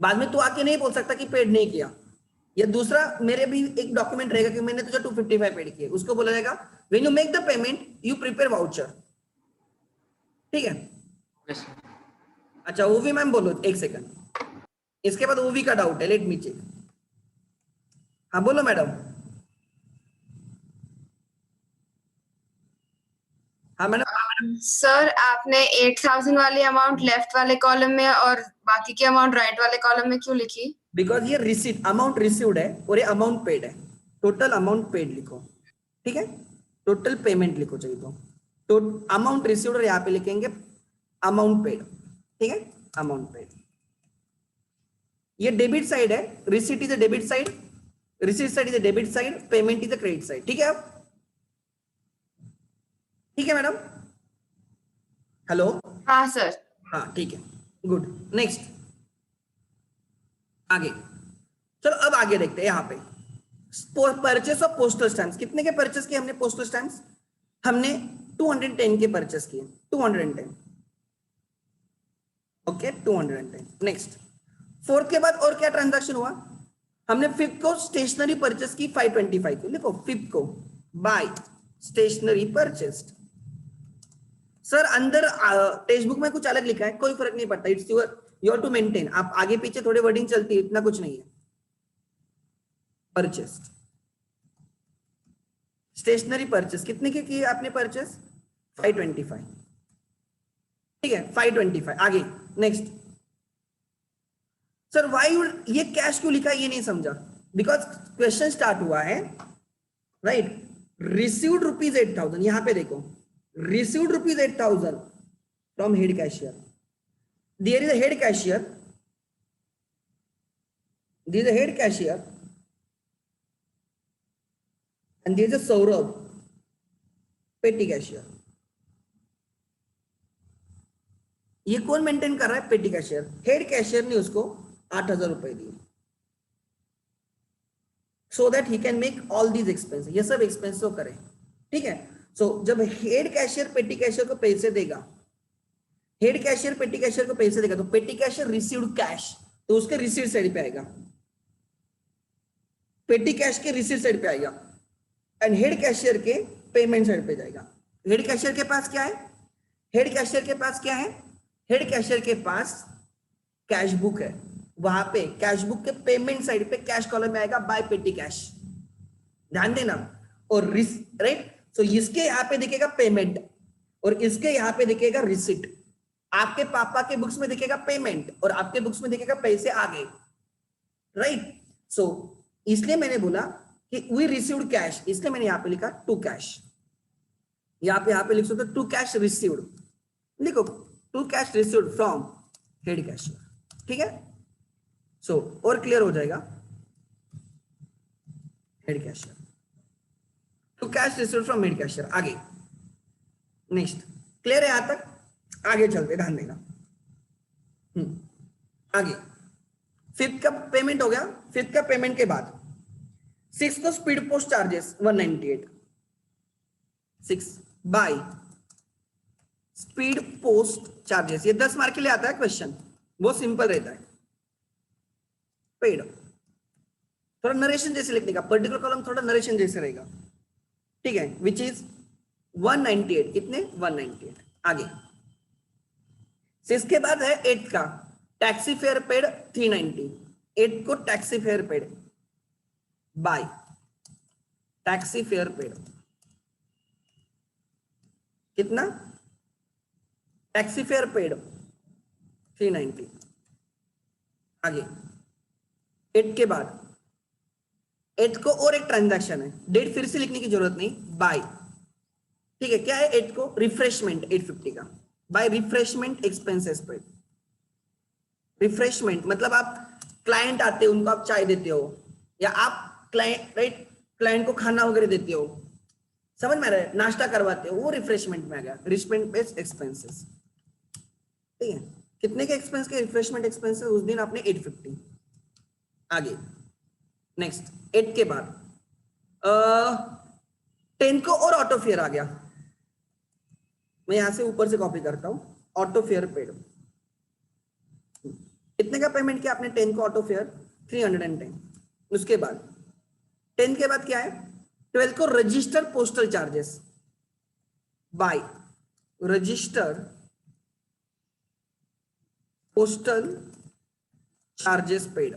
बाद में तू आके नहीं बोल सकता कि पेड नहीं किया। या दूसरा, मेरे भी एक डॉक्यूमेंट रहेगा कि मैंने तुझे 255 पेड किया, उसको बोला जाएगा when you make the payment you prepare voucher, ठीक है। Okay sir. अच्छा ओवी मैम बोलो एक सेकंड, इसके बाद ओवी का डाउट है, लेट मी चेक। हाँ बोलो मैडम। हाँ मैडम। सर आपने 8000 वाली अमाउंट लेफ्ट वाले कॉलम में और बाकी की अमाउंट राइट वाले कॉलम में क्यों लिखी? बिकॉज ये रिसीट अमाउंट रिसीव्ड है और ये अमाउंट पेड है, टोटल अमाउंट पेड लिखो, ठीक है, टोटल पेमेंट लिखो चाहिए तो अमाउंट रिसीव्ड और यहाँ पे लिखेंगे अमाउंट पेड, ठीक है, अमाउंट पेड। ये डेबिट साइड है, receipt is a debit side, receipt side is a debit side, payment is a credit side, ठीक है अब, ठीक है मैडम। हेलो, हाँ सर। हाँ ठीक है, गुड। नेक्स्ट आगे चलो, अब आगे देखते हैं यहाँ पे परचेस ऑफ पोस्टल स्टैम्प्स। कितने के परचेस किए हमने पोस्टल स्टैम्प्स? हमने 210 के परचेस किए, 210, ओके 210। नेक्स्ट फोर्थ के बाद और क्या ट्रांजैक्शन हुआ? हमने फिफ्थ को स्टेशनरी परचेस की 525 को, लिखो फिफ्थ को बाय स्टेशनरी परचेस्ड। सर अंदर टेक्स्ट बुक में कुछ अलग लिखा है, कोई फर्क नहीं पड़ता, इट्स योर टू मेंटेन, आप आगे पीछे थोड़ी वर्डिंग चलती है, इतना कुछ नहीं है। परचेस्ड स्टेशनरी परचेस कितने के किए आपने परचेस? 525, ठीक है 525। आगे नेक्स्ट, सर वाई ये कैश क्यों लिखा है ये नहीं समझा, बिकॉज क्वेश्चन स्टार्ट हुआ है राइट, रिसीव्ड रुपीज 8000, यहां पे देखो received rupees 8000 from head cashier, there is a head cashier, there is a head cashier and there is a Saurabh, petty cashier. ये कौन मेंटेन कर रहा है? पेटी कैशियर। हेड कैशियर ने उसको 8000 रुपए दिए, so that he can make all these expense, ये सब एक्सपेंस तो करे, ठीक है। सो जब हेड कैशियर पेटी कैशियर को पैसे देगा, हेड कैशियर पेटी कैशियर को पैसे देगा, तो पेटी कैशियर रिसीव्ड कैश, तो उसके रिसीव्ड साइड पे आएगा, पेटी कैश के रिसीव्ड साइड पे आएगा, एंड हेड कैशियर के पेमेंट साइड पे जाएगा। हेड कैशियर के पास क्या है? हेड कैशियर के पास क्या है? हेड कैशियर के पास कैश बुक है, वहां पे कैश बुक के पेमेंट साइड पे कैश कॉलम में आएगा बाय पेटी कैश, ध्यान देना। और राइट, सो इसके यहां पे दिखेगा पेमेंट और इसके यहां पे दिखेगा रिसिट। आपके पापा के बुक्स में दिखेगा पेमेंट और आपके बुक्स में दिखेगा पैसे आ गए, राइट। सो इसलिए मैंने बोला कि वी रिसीव्ड कैश, इसलिए मैंने यहां पे लिखा टू कैश, यहां पे लिख सकते टू कैश रिसीव्ड, लिखो to cash received from head cashier, ठीक है। सो और क्लियर हो जाएगा, head cashier, to cash received from head cashier. आगे नेक्स्ट, क्लियर है यहां तक? आगे चलते, ध्यान देना। आगे फिफ्थ का पेमेंट हो गया, फिफ्थ का पेमेंट के बाद सिक्स को speed post charges 198, 6 by speed post charges, ये 10 मार्क के लिए आता है क्वेश्चन, बहुत सिंपल रहता है। पेड थोड़ा नरेशन जैसे लिखने का, पर्टिकुलर कॉलम थोड़ा नरेशन जैसे रहेगा, ठीक है, विच इज 198, कितने 198। आगे इसके बाद है 8 का टैक्सी फेयर पेड 390, 8 को taxi fare paid by taxi fare paid, कितना? Taxi fare paid 390। आगे 8 के बाद 8 को और एक ट्रांजैक्शन है, डेट फिर से लिखने की जरूरत नहीं, बाय, ठीक है। क्या है 8 को? रिफ्रेशमेंट 850 का, by refreshment expenses paid. Refreshment मतलब आप क्लाइंट आते हो उनको आप चाय देते हो, या आप क्लाइंट राइट क्लाइंट को खाना वगैरह देते हो, समझ में आ रहा है, नाश्ता करवाते हो, वो रिफ्रेशमेंट में आ गया, रिफ्रेशमेंट बेस्ड एक्सपेंसेस, ठीक है। कितने के एक्सपेंस के रिफ्रेशमेंट एक्सपेंसेस? उस दिन आपने 850। आगे नेक्स्ट 8 के बाद 10 को और ऑटो फेयर आ गया, मैं यहां से ऊपर से कॉपी करता हूं, ऑटो फेयर पेड। कितने का पेमेंट किया आपने 10 को ऑटो फेयर? 310। उसके बाद 10 के बाद क्या है? 12 को register postal charges, by register postal charges paid.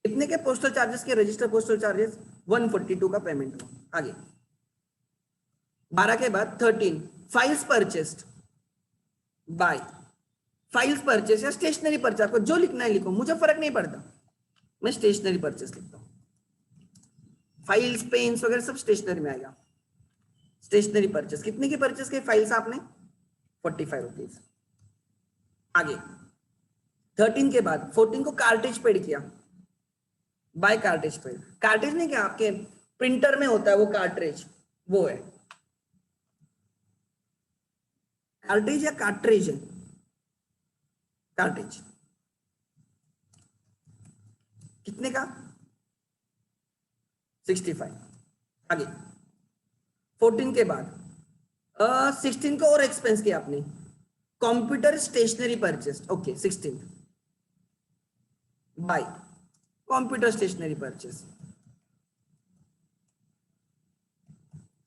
कितने के पोस्टल चार्जेस के? रजिस्टर पोस्टल चार्जेस 142 का पेमेंट हुआ। आगे 12 के बाद 13 files purchased, by files purchase या स्टेशनरी परचेस, आपको जो लिखना है लिखो, मुझे फर्क नहीं पड़ता, मैं स्टेशनरी परचेस लिखता हूं। फाइल्स पेन्स वगैरह सब स्टेशनरी में आएगा। स्टेशनरी परचेस कितने की परचेस की? फाइल्स आपने 45 रुपीज। आगे 13 के बाद 14 को कार्टेज पेड किया, बाय कार्टेज पेड। कार्टेज नहीं क्या आपके प्रिंटर में होता है वो कार्ट्रेज, वो है कार्टेज या कार्ट्रेज है? कार्टेज। कितने का? 65। आगे 14 के बाद 16 को और एक्सपेंस किया आपने, computer stationery purchase, okay 16 by computer stationery purchase,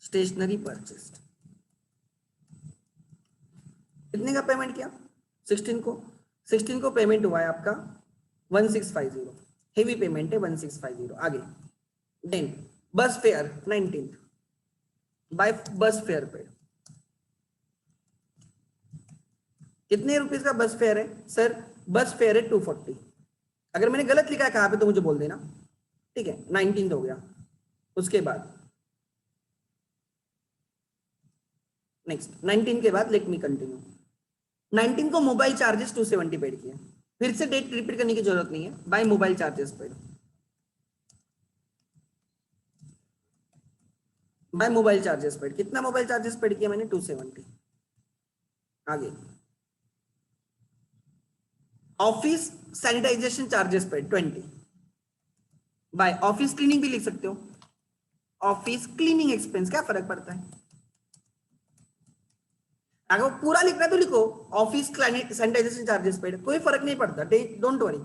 stationery purchase. कितने का पेमेंट किया? 16 को पेमेंट हुआ है आपका 1650, हेवी पेमेंट है 1650। आगे देन बस फेयर 19 बाय बस फेयर पे, कितने रुपीस का बस फेयर है? सर बस फेयर है 240। अगर मैंने गलत लिखा है कहां पे तो मुझे बोल देना, ठीक है। 19 हो गया। उसके बाद नेक्स्ट 19 के बाद लेट मी कंटिन्यू। 19 को मोबाइल चार्जेस 270 पेड किया, फिर से डेट रिपीट करने की जरूरत नहीं है, by mobile charges paid, by mobile charges paid. कितना मोबाइल चार्जेस पेड किया मैंने? 270। आगे office sanitization charges paid 20 by office cleaning भी लिख सकते हो, ऑफिस क्लीनिंग एक्सपेंस, क्या फर्क पड़ता है? अगर पूरा लिखना है तो लिखो ऑफिस सैनिटाइजेशन चार्जेस पेड, कोई फर्क नहीं पड़ता, डोंट वरी।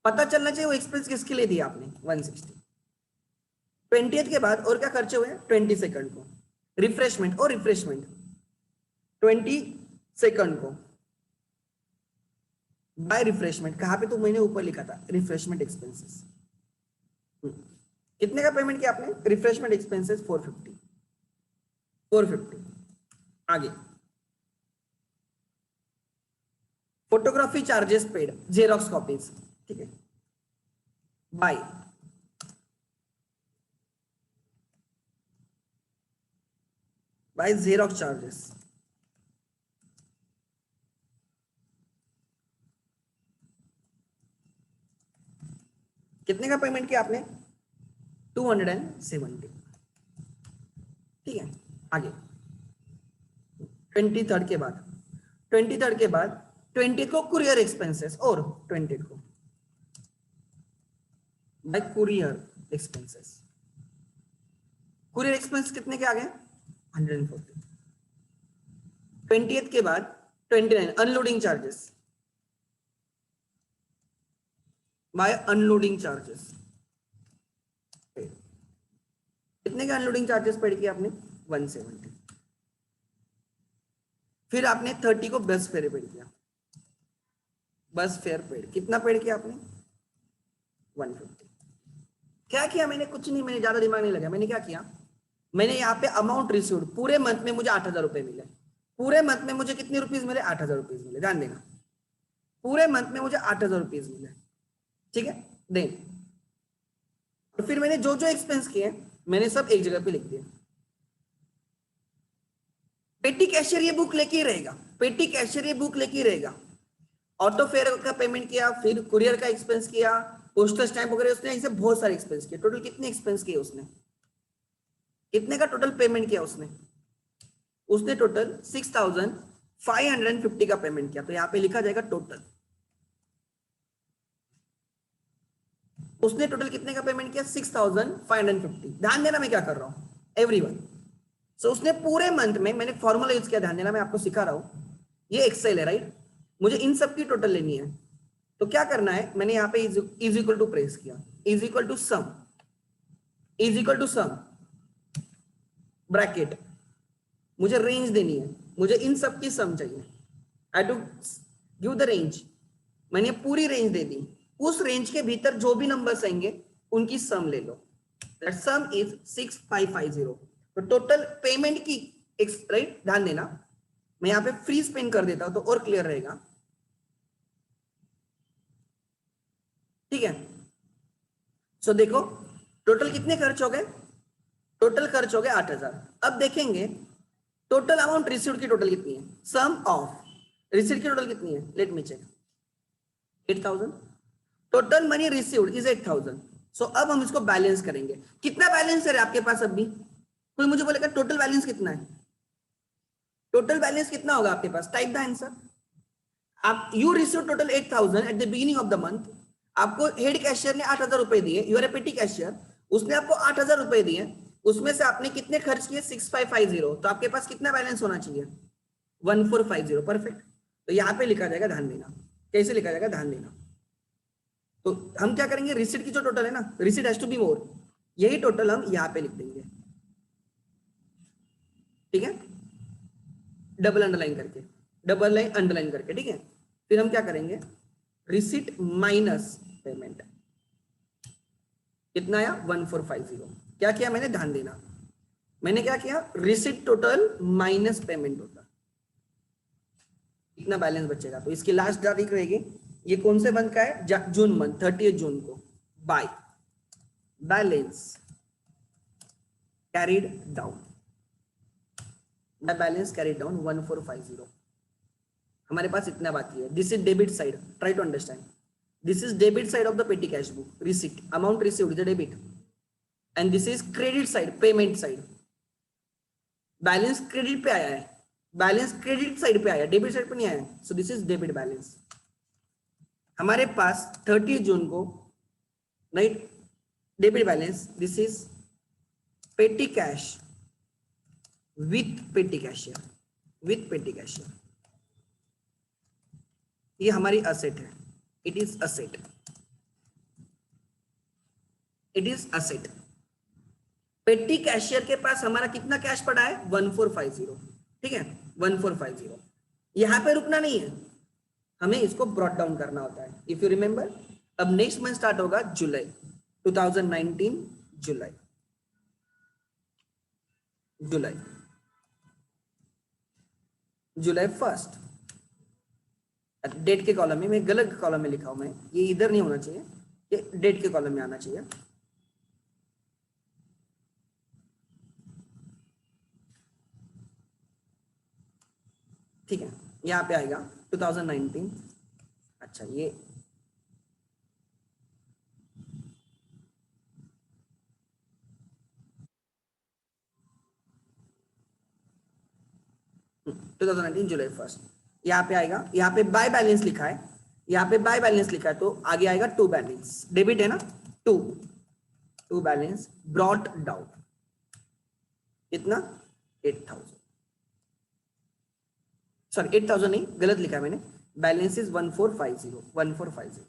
पता चलना चाहिए वो एक्सपेंस किसके लिए दिया आपने 160। 20th के बाद और क्या खर्चे हुए? 20 सेकंड को रिफ्रेशमेंट और रिफ्रेशमेंट 20 सेकंड को बाय रिफ्रेशमेंट, कहां पे? तो मैंने ऊपर लिखा था रिफ्रेशमेंट एक्सपेंसेस। कितने का पेमेंट किया आपने? Refreshment expenses 450। आगे photography charges paid, xerox copies, ठीक है, बाय जेरॉक्स चार्जेस। कितने का पेमेंट किया आपने? 270, ठीक है। आगे 23rd के बाद 20 को कुरियर एक्सपेंसेस और 20 को by courier expenses. Courier expense कितने के आ गए? 140। 20th के बाद 29 unloading charges by unloading charges. कितने का अनलोडिंग चार्जेस पेड किया आपने? 170। फिर आपने 30 को बस फेयर पेड किया, बस फेयर पेड कितना पेड किया आपने? 150। क्या किया मैंने? कुछ नहीं, मैंने ज्यादा दिमाग नहीं लगा। मैंने क्या किया, मैंने यहाँ पे अमाउंट रिसीव्ड, पूरे मंथ में मुझे 8,000 रुपए मिले। पूरे मंथ में मुझे कितने रुपीज मिले? 8,000 रुपीज मिले। ध्यान देना, पूरे मंथ में मुझे 8,000 रुपीज मिले। ठीक है, देन तो फिर मैंने जो जो एक्सपेंस किए मैंने सब एक जगह पे लिख दिया। पेटी कैशियर ये बुक लेके ही रहेगा, पेटी कैशियर ये बुक लेके ही रहेगा। ऑटो फेयर का पेमेंट किया, फिर कुरियर का एक्सपेंस किया, पोस्टल स्टैंप वगैरह, उसने ऐसे बहुत सारे एक्सपेंस किए। टोटल कितने एक्सपेंस किए उसने? कितने का टोटल पेमेंट किया उसने? उसने टोटल 6,550 का पेमेंट किया। तो यहाँ पे लिखा जाएगा टोटल। उसने टोटल कितने का पेमेंट किया? 6,550। ध्यान देना मैं क्या कर रहा हूं, एवरीवन। सो उसने पूरे मंथ में, मैंने फॉर्मूला यूज किया, ध्यान देना मैं आपको सिखा रहा हूं। ये एक्सेल है राइट, मुझे इन सब की टोटल लेनी है। तो क्या करना है, मैंने यहाँ पे इज इक्वल टू प्रेस किया, is equal to sum, is equal to sum bracket, मुझे रेंज देनी है, मुझे इन सब की सम चाहिए। I to give the range, मैंने पूरी रेंज दे दी। उस रेंज के भीतर जो भी नंबर्स आएंगे उनकी सम ले लो। That some is 6,550। तो टोटल पेमेंट की राइट, ध्यान देना मैं यहाँ पे फ्रीज पेन कर देता हूं तो और क्लियर रहेगा। ठीक है, सो देखो टोटल कितने खर्च हो गए? टोटल खर्च हो गए 8,000। अब देखेंगे टोटल अमाउंट रिसीव्ड की टोटल कितनी है। सम ऑफ रिसीव्ड की टोटल कितनी है? Let me check, 8,000। Total money received is 8,000। So अब हम इसको बैलेंस करेंगे। कितना बैलेंस है आपके पास अभी? कोई मुझे बोलेगा टोटल बैलेंस कितना है? टोटल बैलेंस कितना होगा आपके पास? Type the answer. आप you receive total 8,000 at the beginning of the month. आपको हेड कैशियर ने 8,000 रुपए दिए, you are a petty cashier, उसने आपको 8,000 रुपए दिए, उसमें से आपने कितने खर्च किए? 6,550। तो आपके पास कितना बैलेंस होना चाहिए? 1,450। परफेक्ट। तो यहाँ पे लिखा जाएगा, ध्यान देना कैसे लिखा जाएगा, ध्यान देना। तो हम क्या करेंगे, रिसीट की जो टोटल है ना, receipt has to be more, यही टोटल हम यहाँ पे लिख देंगे। ठीक है, डबल अंडरलाइन करके, डबल लाइन अंडरलाइन करके। ठीक है, फिर हम क्या करेंगे, रिसीट माइनस पेमेंट, कितना आया? 1,450। क्या किया मैंने? ध्यान देना, मैंने क्या किया, receipt total minus payment total, कितना बैलेंस बचेगा। तो इसकी लास्ट तारीख रहेगी, ये कौन से मंथ का है? जून मंथ, 30 जून को। By balance carried down, balance carried down 1,450। हमारे पास इतना बाकी है। This is debit side, try to understand. This is debit side of the petty cash book, receipt, amount received is debit, and this is credit side, payment side. Balance credit पे आया है, balance credit side पे आया, debit side पे नहीं आया। सो this is debit balance. हमारे पास 30 जून को right, debit balance, this is पेटी कैश विथ पेटी कैशियर, विथ पेटी कैशियर। ये हमारी असेट है, it is asset, it is asset. पेटी कैशियर के पास हमारा कितना कैश पड़ा है? 1,450। ठीक है, 1,450। यहां पे रुकना नहीं है, हमें इसको ब्रॉट डाउन करना होता है। इफ यू रिमेंबर, अब नेक्स्ट मंथ स्टार्ट होगा जुलाई 2019, जुलाई, जुलाई, जुलाई 1 डेट के कॉलम में, मैं गलत कॉलम में लिखा हूं, मैं ये इधर नहीं होना चाहिए, ये डेट के कॉलम में आना चाहिए। ठीक है, यहाँ पे आएगा 2019। अच्छा, ये जुलाई 1 यहाँ पे आएगा। यहाँ पे बाय बैलेंस लिखा है, यहाँ पे बाय बैलेंस लिखा है, तो आगे आएगा टू बैलेंस, डेबिट है ना, टू बैलेंस ब्रॉट डाउन, कितना? 8,000। सॉरी 8,000 नहीं, गलत लिखा है मैंने, बैलेंस इज 1,450, 1,450।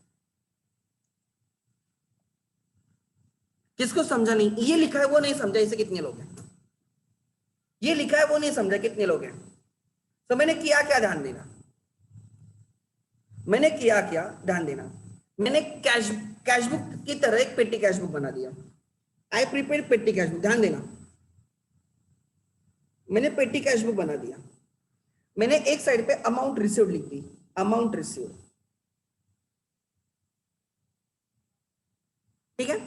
किसको समझा नहीं? ये लिखा है वो नहीं समझा, इसे कितने लोग हैं? ये लिखा है वो नहीं समझा, कितने लोग हैं? तो मैंने किया क्या, ध्यान देना, मैंने किया क्या, ध्यान देना। मैंने कैश बुक की तरह एक पेटी कैश बुक बना दिया। आई प्रिपेयर पेटी कैश बुक, ध्यान देना, मैंने पेटी कैश बुक बना दिया, मैंने एक साइड पे अमाउंट रिसीव्ड लिख दी, अमाउंट रिसीव्ड, ठीक है।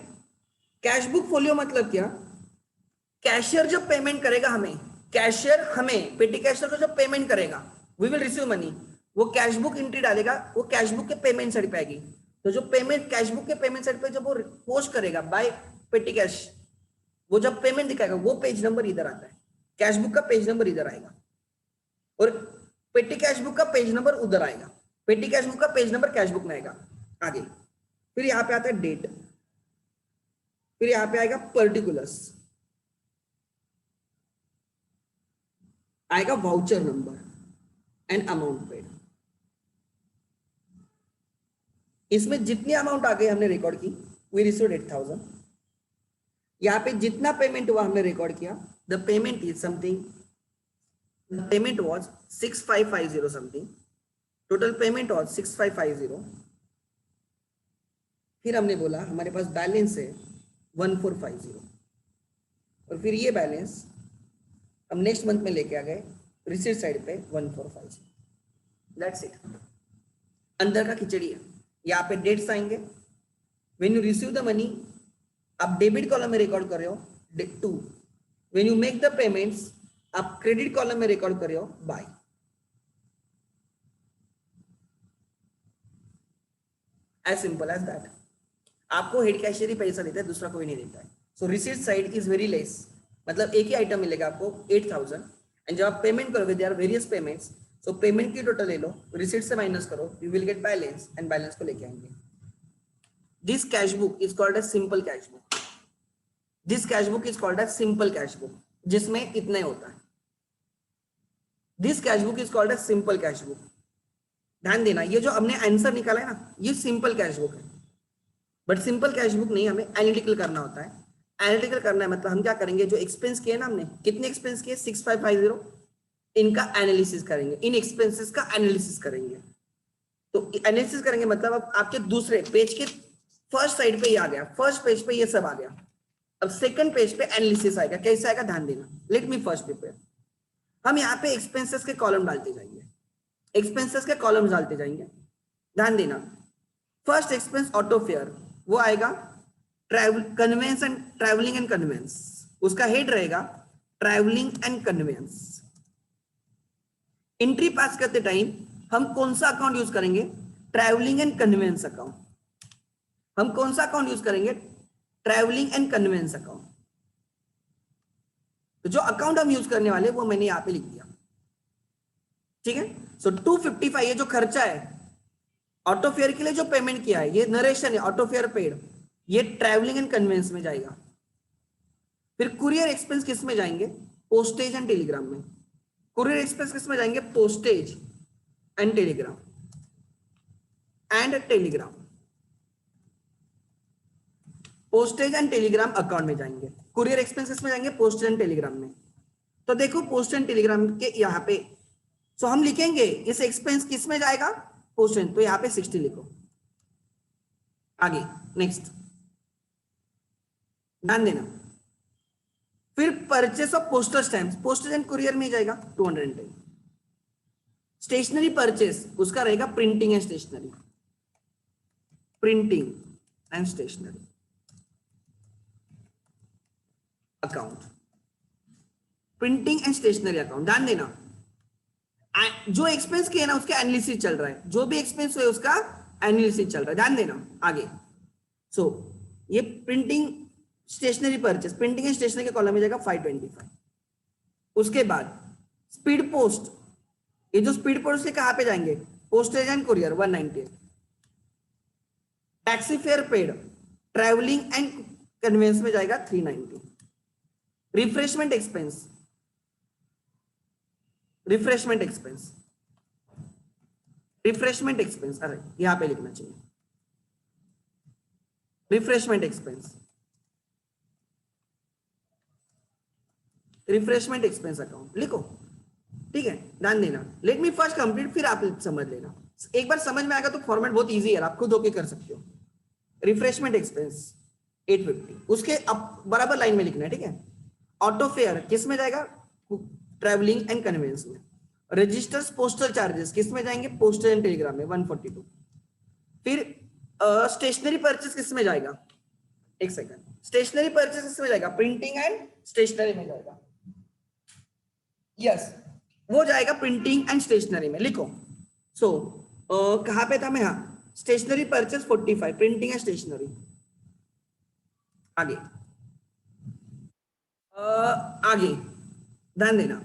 कैश बुक फोलियो मतलब क्या, कैशियर जब पेमेंट करेगा हमें, कैशियर हमें पेटी कैशियर को जब पेमेंट करेगा, वी विल रिसीव मनी, वो कैश बुक एंट्री डालेगा, वो कैश बुक के पेमेंट साइड पे आएगी। तो जो पेमेंट कैश बुक के पेमेंट साइड पे जब वो पोस्ट करेगा बाय पेटी कैश, वो जब पेमेंट दिखाएगा वो पेज नंबर इधर आता है, कैश बुक का पेज नंबर इधर आएगा और पेटी कैश बुक का पेज नंबर उधर आएगा, पेटी कैश बुक का पेज नंबर कैश बुक में आएगा। आगे फिर यहाँ पे आता है डेट, फिर यहाँ पे आएगा पर्टिकुलर्स, आएगा voucher number and amount paid. इसमें जितनी अमाउंट आ गई हमने रिकॉर्ड की, वी रिसीव्ड 8,000। यहाँ पे जितना पेमेंट हुआ हमने रिकॉर्ड किया, the payment is something, the payment was 6550 something, total payment was 6550। फिर हमने बोला हमारे पास बैलेंस है 1450, और फिर ये बैलेंस हम नेक्स्ट मंथ में लेके आ गए रिसीट साइड पे 1450। दैट्स इट, अंदर का खिचड़ी है। यहाँ पे डेट्स आएंगे, when you receive the money आप डेबिट कॉलम में रिकॉर्ड कर रहे हो 2, when you make the payments आप क्रेडिट कॉलम में रिकॉर्ड कर रहे हो बाय। As simple as that. आपको हेड कैशियर ही पैसा देता है, दूसरा कोई नहीं देता है। So receipt side is very less, मतलब एक ही आइटम मिलेगा आपको 8,000, एंड जब आप पेमेंट करोगे there are various payments, so payment की टोटल ले लो, रिसीट से माइनस करो, you will get balance, and balance को लेके आएंगे। This cash book is called as simple cash book, this cash book is called as simple cash book, जिसमें इतना ही होता है। This cash book is called as simple cash book. ध्यान देना, ये जो हमने आंसर निकाला है ना, ये सिंपल कैश बुक है, बट सिंपल कैश बुक नहीं, हमें एनालिटिकल करना होता है। एनालिटिकल करना है मतलब हम क्या करेंगे, जो एक्सपेंस किए ना हमने, कितने एक्सपेंस किए 6550, इनका एनालिसिस करेंगे, इन एक्सपेंसेस का एनालिसिस करेंगे। तो एनालिसिस करेंगे मतलब अब आपके दूसरे पेज के फर्स्ट साइड पे ये आ गया, फर्स्ट पेज पे ये सब आ गया, अब सेकंड पेज पे एनालिसिस आएगा। कैसे आएगा ध्यान देना, लेट मी फर्स्ट प्रिपेयर। हम यहाँ पे एक्सपेंसेस के कॉलम डालते जाएंगे, एक्सपेंसेस के कॉलम डालते जाएंगे। ध्यान देना, फर्स्ट एक्सपेंस ऑटो फेयर, वो आएगा travel conveyance and travelling and conveyance, उसका हेड रहेगा travelling and conveyance. Entry pass करते टाइम हम कौन सा अकाउंट यूज करेंगे, ट्रैवलिंग एंड कन्वेंस अकाउंट। हम कौन सा अकाउंट यूज करेंगे, ट्रैवलिंग एंड कन्वेंस अकाउंट। तो जो अकाउंट हम यूज करने वाले वो मैंने यहां पे लिख दिया, ठीक है। सो 255 ये जो खर्चा है ऑटो फेयर के लिए जो पेमेंट किया है, ये नरेशन है ऑटो फेयर पेड, ये ट्रैवलिंग एंड कन्वेंस में जाएगा। फिर कुरियर एक्सपेंस किस में जाएंगे, पोस्टेज एंड टेलीग्राम में। कुरियर एक्सपेंस किस में जाएंगे, postage and Telegram, postage and telegram account में जाएंगे। कुरियर एक्सपेंस किस में जाएंगे, पोस्टेज एंड टेलीग्राम में। तो देखो पोस्ट एंड टेलीग्राम के यहाँ पे, सो हम लिखेंगे इस एक्सपेंस किस में जाएगा, पोस्टेज, तो यहाँ पे 60 लिखो। आगे नेक्स्ट ध्यान देना, फिर purchase of postal stamps, postage and courier में जाएगा 210। स्टेशनरी परचेस उसका रहेगा printing and stationery, printing and stationery account, printing and stationery account. ध्यान देना, जो एक्सपेंस किया ना उसका एनालिसिस चल रहा है, जो भी एक्सपेंस हुए उसका एनालिसिस चल रहा है। ध्यान देना आगे। सो ये printing stationery purchase, printing and stationery के कॉलम में जाएगा 525। उसके बाद स्पीड पोस्ट, ये जो स्पीड पोस्ट के कहां पे जाएंगे, postage and courier 198। Taxi fare paid, travelling and conveyance में जाएगा 390। Refreshment expense, refreshment expense, refreshment expense, अरे यहां पे लिखना चाहिए, refreshment expense, refreshment expense account लिखो, ठीक है। ध्यान देना, लेट मी फर्स्ट कंप्लीट, फिर आप समझ लेना। एक बार समझ में आएगा तो फॉर्मेट बहुत इजी है, आप खुद होके कर सकते हो। रिफ्रेशमेंट एक्सपेंस, 850, उसके अब बराबर लाइन में लिखना है, ठीक है। ऑटो फेयर किस में जाएगा? ट्रैवलिंग एंड कन्वेंस में। रजिस्टर्स पोस्टल चार्जेस किस में जाएंगे? पोस्टल एंड टेलीग्राम में 142। फिर स्टेशनरी परचेस किस में जाएगा? एक सेकंड, स्टेशनरी परचेस किस में जाएगा? प्रिंटिंग एंड स्टेशनरी में जाएगा। यस, वो जाएगा प्रिंटिंग एंड स्टेशनरी में। लिखो। सो कहां पे था मैं? हाँ, stationery purchase 45, printing and stationery. आगे आगे ध्यान देना,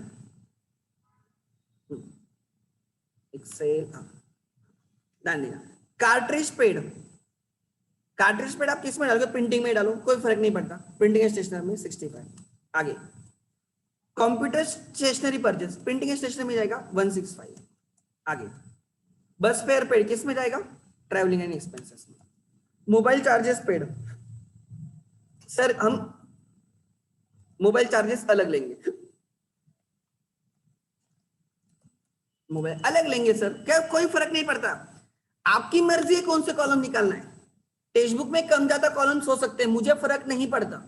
एक्सेल, ध्यान देना। कार्ट्रिज पेड, कार्ट्रिज पेड आप किस में डालोगे? प्रिंटिंग में डालो, कोई फर्क नहीं पड़ता, प्रिंटिंग एंड स्टेशनरी में 65। आगे computer stationery purchase printing and stationery में जाएगा 165। आगे बस फेयर पेड किस में जाएगा? ट्रैवलिंग एंड एक्सपेंसेस में। मोबाइल चार्जेस पेड, सर हम मोबाइल चार्जेस अलग लेंगे, मोबाइल अलग लेंगे सर, क्या कोई फर्क नहीं पड़ता, आपकी मर्जी है कौन से कॉलम निकालना है। टेक्स्ट बुक में कम ज्यादा कॉलम्स हो सकते हैं, मुझे फर्क नहीं पड़ता,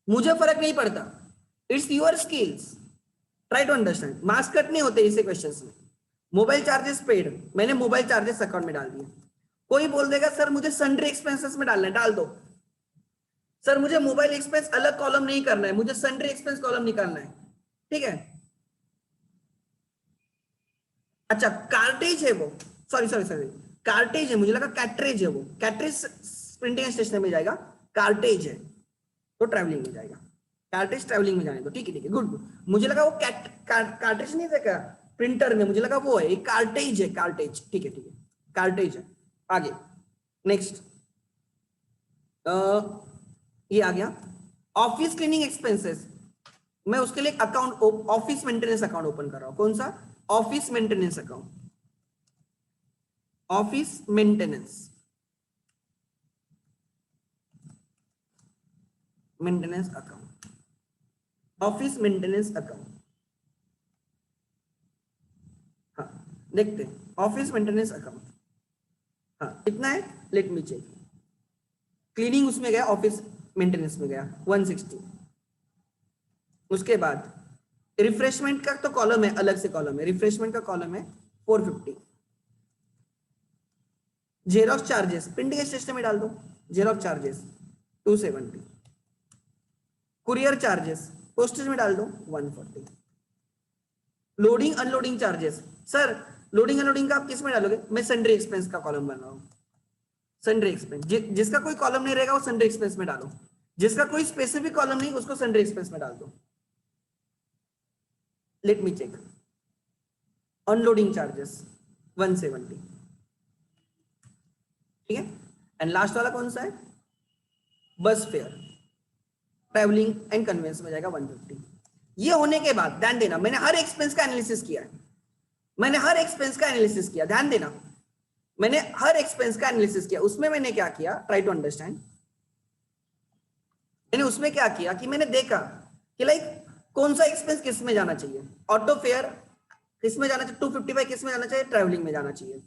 मुझे फर्क नहीं पड़ता। It's your skills, try to understand. Marks cut नहीं होते इसे क्वेश्चंस में। मोबाइल चार्जेस पेड, मैंने मोबाइल चार्जेस अकाउंट में डाल दिया। कोई बोल देगा सर मुझे सन्ड्री एक्सपेंसेस में डालना है, डाल दो। सर मुझे मोबाइल एक्सपेंस अलग कॉलम नहीं करना है, मुझे सन्ड्री एक्सपेंस कॉलम निकालना है, ठीक है। अच्छा कार्टेज है वो, सॉरी सॉरी सॉरी, कार्टेज है, मुझे लगा कैटरेज है वो। कैटरेज प्रिंटिंग एंड स्टेशनरी में जाएगा, कार्टेज है तो ट्रैवलिंग में जाएगा। कार्टेज ट्रैवलिंग में जाने दो, ठीक है ठीक है, गुड गुड। मुझे लगा वो कार्टेज नहीं था क्या प्रिंटर में, मुझे लगा वो है, ये कार्टेज है, कार्टेज, ठीक है ठीक है, कार्टेज है। आगे नेक्स्ट ये आ गया ऑफिस क्लीनिंग एक्सपेंसेस। मैं उसके लिए account office maintenance account open कर रहा हूं। कौन सा? Office maintenance account, office maintenance, maintenance account, office maintenance account. हाँ देखते हैं, ऑफिस मेंटेनेंस अकाउंट, हाँ कितना है, लेट मी चेक। क्लीनिंग उसमें गया, ऑफिस मेंटेनेंस में गया 160। उसके बाद रिफ्रेशमेंट का तो कॉलम है, अलग से कॉलम है, रिफ्रेशमेंट का कॉलम है 450। जेरॉक्स चार्जेस प्रिंटिंग स्टेशनरी में डाल दो, xerox charges 270। Courier charges postage में डाल दो 140। Loading unloading charges, sir loading unloading का आप किस में डालोगे? मैं सन्ड्री एक्सपेंस का कॉलम बना रहा हूं, सन्ड्री एक्सपेंस। जिसका कोई कॉलम नहीं रहेगा वो सन्ड्री एक्सपेंस में डालो, जिसका कोई स्पेसिफिक कॉलम नहीं उसको सन्ड्री एक्सपेंस में डाल दो। Let me check. Unloading charges 170, ठीक है। एंड लास्ट वाला कौन सा है? बस फेयर ट्रैवलिंग एंड कन्वेंस में जाएगा 150। ये होने के बाद ध्यान देना, मैंने हर एक्सपेंस का एनालिसिस किया है, मैंने हर एक्सपेंस का एनालिसिस किया, ध्यान देना, मैंने हर एक्सपेंस का एनालिसिस किया। उसमें मैंने क्या किया, ट्राई टू अंडरस्टैंड। मैंने उसमें क्या किया कि मैंने देखा कि लाइक कौन सा एक्सपेंस किस में जाना चाहिए। ऑटो फेयर किस में जाना चाहिए? 255 किस में जाना चाहिए? ट्रैवलिंग में जाना चाहिए।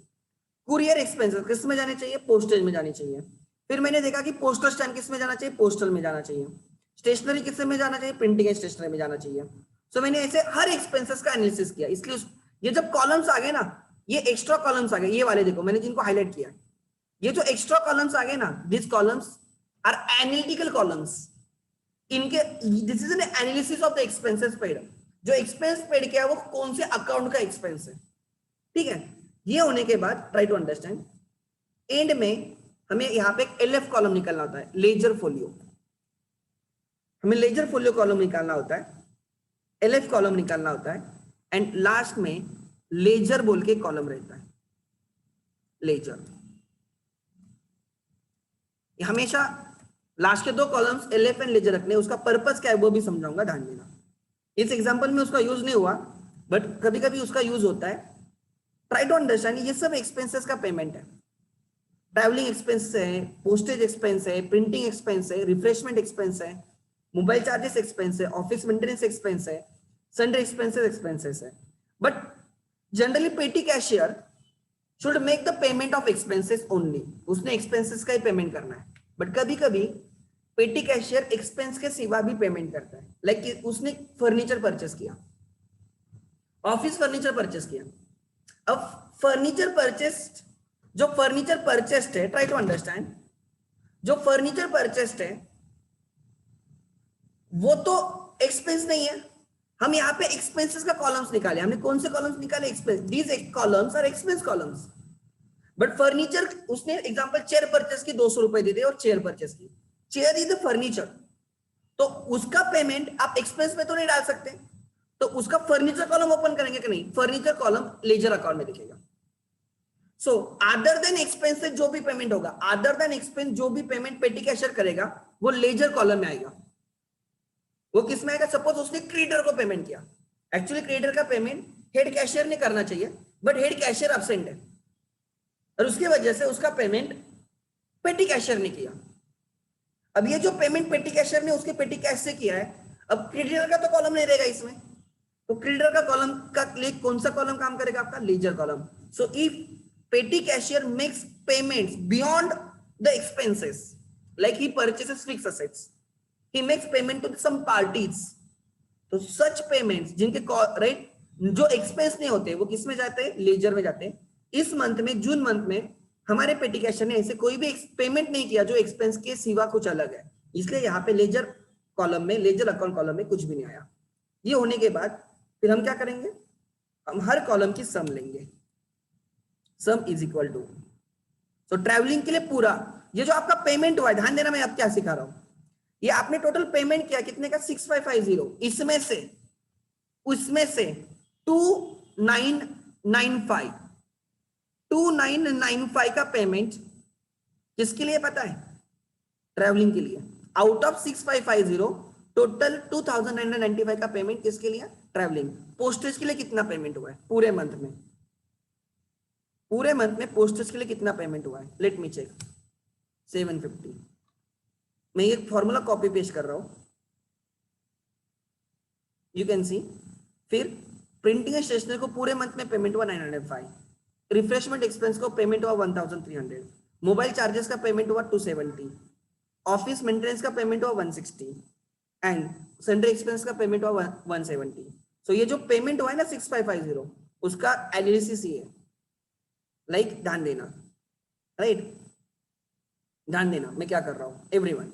कुरियर एक्सपेंसेस किस में जाने चाहिए? पोस्टेज में जानी चाहिए। फिर मैंने देखा कि पोस्टल स्टैम्प किस में जाना चाहिए? पोस्टल में जाना चाहिए। स्टेशनरी किस में जाना चाहिए? प्रिंटिंग एंड स्टेशनरी में जाना चाहिए। सो मैंने ऐसे हर एक्सपेंसेस का एनालिसिस किया। इसलिए ये जब कॉलम्स आ गए ना, ये एक्स्ट्रा कॉलम्स आ गए, ये वाले देखो मैंने जिनको हाईलाइट किया, ये जो एक्स्ट्रा कॉलम्स आ गए ना, this columns are analytical columns. इनके this is an analysis of the expenses paid. जो एक्सपेंस पेड किया है वो कौन से अकाउंट का एक्सपेंस है, ठीक है। ये होने के बाद ट्राई टू अंडरस्टैंड, एंड में हमें यहाँ पे एक एलएफ कॉलम निकालना होता है, लेजर फोलियो। हमें लेजर फोलियो कॉलम निकालना होता है, एलएफ कॉलम निकालना होता है, एंड लास्ट में लेजर बोल के कॉलम रहता है, लेजर। हमेशा लास्ट के दो कॉलम्स एलएफ एंड लेजर रखने, उसका पर्पस क्या है वो भी समझाऊंगा, ध्यान देना। इस एग्जांपल में उसका यूज नहीं हुआ, बट कभी कभी उसका यूज होता है। ट्राई टू अंडरस्टैंड, ये सब एक्सपेंसेस का पेमेंट है। ट्रैवलिंग एक्सपेंस है, पोस्टेज एक्सपेंस है, प्रिंटिंग एक्सपेंस है, रिफ्रेशमेंट एक्सपेंस है, मोबाइल चार्जेस एक्सपेंस है, ऑफिस मेंटेनेंस एक्सपेंस है, सन्ड्री एक्सपेंसेस है। बट जनरली पेटी cashier should make the payment of expenses only, उसने एक्सपेंसेस का ही पेमेंट करना है। बट कभी कभी पेटी कैशियर एक्सपेंस के सिवा भी पेमेंट करता है। लाइक उसने फर्नीचर परचेस किया, ऑफिस फर्नीचर परचेस किया। अब फर्नीचर परचेस्ड, जो फर्नीचर परचेस्ड है, ट्राई टू अंडरस्टैंड, जो फर्नीचर परचेस्ड है वो तो एक्सपेंस नहीं है। हम यहाँ पे एक्सपेंसेस का कॉलम्स निकाले, हमने कौन से कॉलम्स निकाले? Expense. These columns are expense columns. But furniture, उसने एग्जांपल चेयर परचेस की 200 रुपए दे दे और चेयर परचेस की, चेयर इज द फर्नीचर, तो उसका पेमेंट आप एक्सपेंस में तो नहीं डाल सकते, तो उसका फर्नीचर कॉलम ओपन करेंगे कि नहीं? फर्नीचर कॉलम लेजर अकाउंट में दिखेगा। सो अदर देन एक्सपेंसेस जो भी पेमेंट होगा, अदर देन एक्सपेंस जो भी पेमेंट पेटी कैशियर करेगा वो लेजर कॉलम में आएगा। वो किस में आएगा? सपोज उसने क्रेडिटर को पेमेंट किया, एक्चुअली क्रेडिटर का पेमेंट हेड कैशियर ने करना चाहिए, बट हेड कैशियर एब्सेंट है और उसकी वजह से उसका पेमेंट पेटी कैशियर ने किया। अब ये जो पेमेंट पेटी कैशियर ने उसके पेटी कैश से किया है, अब क्रेडिटर का तो कॉलम नहीं रहेगा इसमें, तो क्रेडिटर का कॉलम का लिए कौन सा कॉलम काम करेगा? आपका लेजर कॉलम। सो इफ पेटी cashier makes payments beyond the expenses, like he purchases fixed assets, he makes payment to some parties, तो such payments जिनके राइट जो एक्सपेंस नहीं होते वो किस में जाते हैं? लेजर में जाते हैं। इस मंथ में, जून मंथ में हमारे पेटी कैशियर ने ऐसे कोई भी पेमेंट नहीं किया जो एक्सपेंस के सिवा कुछ अलग है, इसलिए यहाँ पे लेजर कॉलम में, लेजर अकाउंट कॉलम में कुछ भी नहीं आया। ये होने के बाद फिर हम क्या करेंगे? हम हर कॉलम की सम लेंगे, सम इज इक्वल टू, तो ट्रैवलिंग के लिए पूरा ये जो आपका पेमेंट हुआ है, ध्यान देना मैं अब क्या सिखा रहा हूं, ये आपने टोटल पेमेंट किया कितने का? 6550, इसमें से उसमें से 2995 का पेमेंट किसके लिए पता है? ट्रैवलिंग के लिए। आउट ऑफ 6550 टोटल 2995 का पेमेंट किसके लिए? ट्रैवलिंग। पोस्टेज के लिए कितना पेमेंट हुआ है पूरे मंथ में? पूरे मंथ में पोस्टेज के लिए कितना पेमेंट हुआ है? Let me check. 750। मैं ये फॉर्मूला कॉपी पेस्ट कर रहा हूं, यू कैन सी। फिर प्रिंटिंग एंड स्टेशनरी को पूरे मंथ में पेमेंट हुआ 905, रिफ्रेशमेंट एक्सपेंस को पेमेंट हुआ 1300, मोबाइल चार्जेस का पेमेंट हुआ 270, ऑफिस मेंटेनेंस का पेमेंट हुआ 160 एंड सैलरी एक्सपेंस का पेमेंट हुआ 170। सो ये जो पेमेंट हुआ है ना 6550, उसका एनालिसिस ये है। लाइक ध्यान देना, राइट, ध्यान देना मैं क्या कर रहा हूं एवरीवन।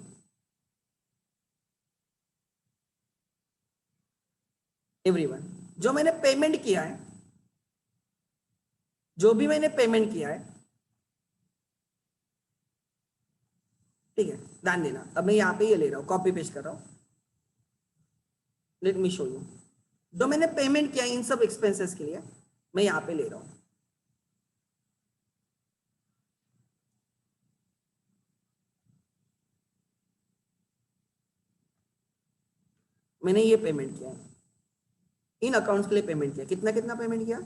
एवरीवन जो मैंने पेमेंट किया है, जो भी मैंने पेमेंट किया है, ठीक है, ध्यान देना। अब मैं यहां पे ये ले रहा हूं, कॉपी पेस्ट कर रहा हूं। Let me show you. जो मैंने पेमेंट किया इन सब एक्सपेंसेस के लिए मैं यहां पे ले रहा हूं। मैंने ये पेमेंट किया है, इन अकाउंट्स के लिए पेमेंट किया, कितना कितना पेमेंट किया?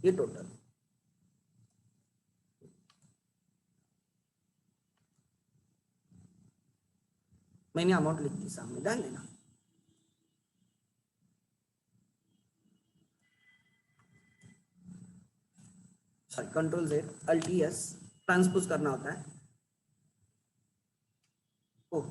ये टोटल। मैंने अमाउंट लिख दी सामने, ध्यान देना। Sorry, control Z Alt S transpose करना होता है। ओ